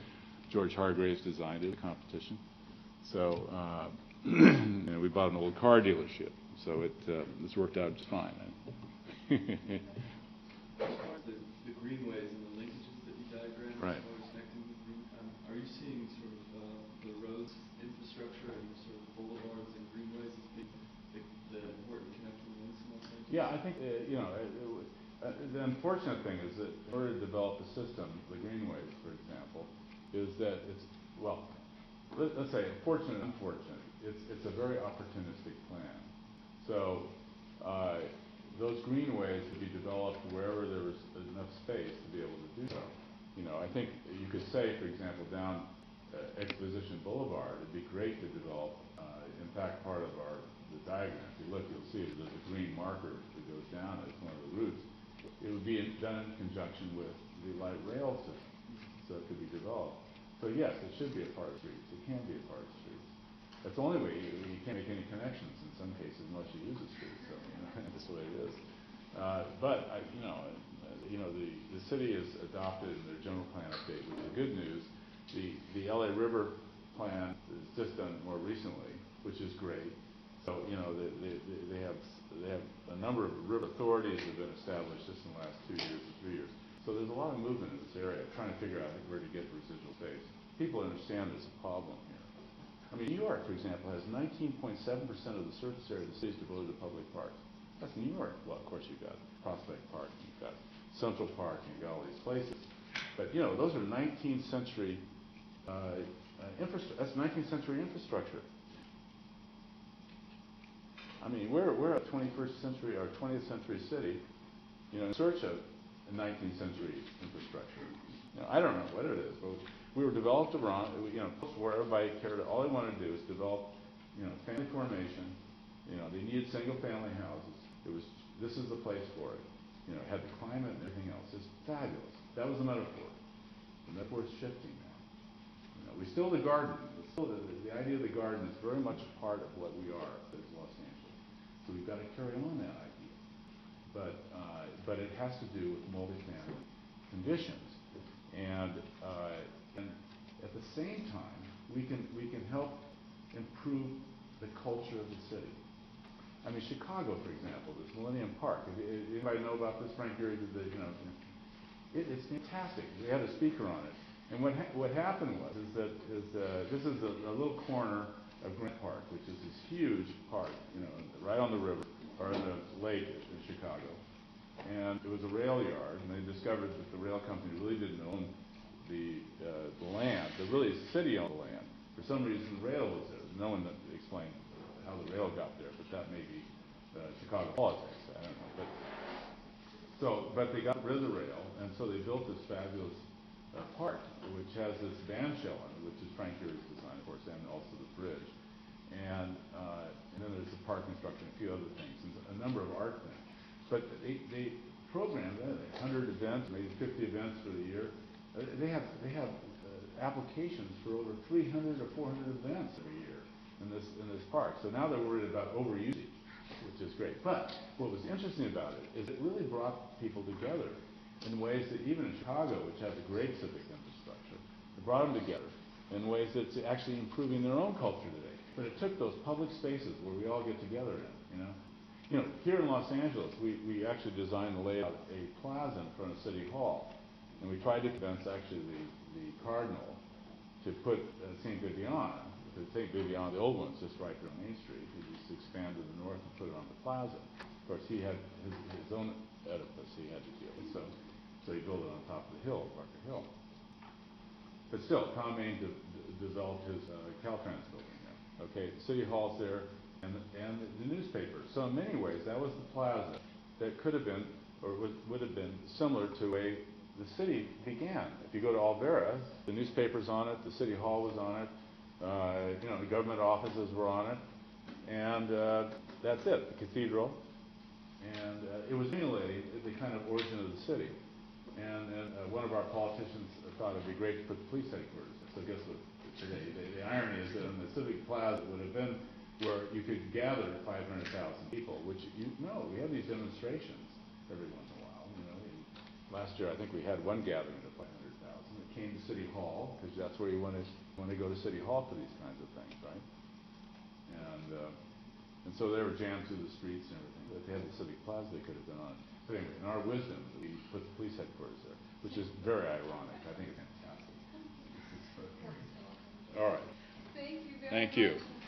George Hargraves designed it, a competition. So and we bought an old car dealership, so it's worked out just fine. greenways and the linkages that you diagrammed Right. as far as connecting with green, are you seeing sort of the roads infrastructure and sort of boulevards and greenways as being the important connecting links in Los Angeles? Yeah, I think, the unfortunate thing is that in order to develop the system, the Greenways, for example, is that it's, well, let's say fortunate and unfortunate. It's a very opportunistic plan. So those greenways would be developed wherever there was enough space to be able to do so. I think you could say, for example, down Exposition Boulevard, it'd be great to develop, in fact, part of the diagram. If you look, you'll see that there's a green marker that goes down as one of the routes. It would be done in conjunction with the light rail system, so it could be developed. So yes, it should be a part of streets. It can be a part of streets. That's the only way. You can't make any connections in some cases unless you use the street. So that's the way it is. But the city has adopted in their general plan update, which is good news. The LA River plan is just done more recently, which is great. So they have a number of river authorities that have been established just in the last 2 years or 3 years. So there's a lot of movement in this area, trying to figure out where to get residual space. People understand there's a problem here. I mean, New York, for example, has 19.7% of the surface area of the city is devoted to public parks. That's New York. Well, of course, you've got Prospect Park, you've got Central Park, you've got all these places. But those are 19th century that's 19th century infrastructure. I mean, we're a 21st century or 20th century city, in search of a 19th century infrastructure. I don't know what it is, but we were developed around, where everybody cared. All they wanted to do is develop, family formation. They needed single-family houses. This is the place for it. It had the climate and everything else. It's fabulous. That was the metaphor. The metaphor is shifting now. We still the garden. The idea of the garden is very much a part of what we are as Los Angeles. So we've got to carry on that idea. But it has to do with multifamily conditions, and at the same time, we can help improve the culture of the city. I mean, Chicago, for example, this Millennium Park. Anybody know about this? Frank Gehry did it's fantastic. We had a speaker on it. And what happened was that this is a little corner of Grant Park, which is this huge park, right on the river or in the lake in Chicago. And it was a rail yard, and they discovered that the rail company really didn't own the land. But really, the city owned the land. For some reason, the rail was there. No one explained how the rail got there, but that may be Chicago politics. I don't know. But they got rid of the rail, and so they built this fabulous park, which has this bandshell in it, which is Frank Gehry's design, of course, and also the bridge. And then there's the park construction, a few other things, and a number of art things. But they programmed 100 events, maybe 50 events for the year. They have applications for over 300 or 400 events every year in this park. So now they're worried about overusage, which is great. But what was interesting about it is it really brought people together in ways that even in Chicago, which has a great civic infrastructure, it brought them together in ways that's actually improving their own culture today. But it took those public spaces where we all get together in, here in Los Angeles, we actually designed and laid out a plaza in front of City Hall. And we tried to convince actually the Cardinal to put St. Vivian, the old one's just right there on Main Street. He just expanded to the north and put it on the plaza. Of course, he had his own edifice he had to deal with. So he built it on top of the hill, Barker Hill. But still, Tom Main developed his Caltrans building there. Okay, City Hall's there, and the newspaper. So in many ways, that was the plaza that could have been, or would have been similar to the way the city began. If you go to Alvera, the newspaper's on it, the City Hall was on it, the government offices were on it, and that's it, the cathedral. And it was emulating the kind of origin of the city. And one of our politicians thought it would be great to put the police headquarters there. So guess what? Today, the irony is that in the Civic Plaza would have been where you could gather 500,000 people, which we have these demonstrations every once in a while. Last year, I think we had one gathering of 500,000. It came to City Hall because that's where you want to go to City Hall for these kinds of things, right? And so they were jammed through the streets and everything. But if they had the Civic Plaza, they could have been on it. But anyway, in our wisdom, we put the police headquarters there. which is very ironic. I think it's fantastic. All right. Thank you very Thank much. you.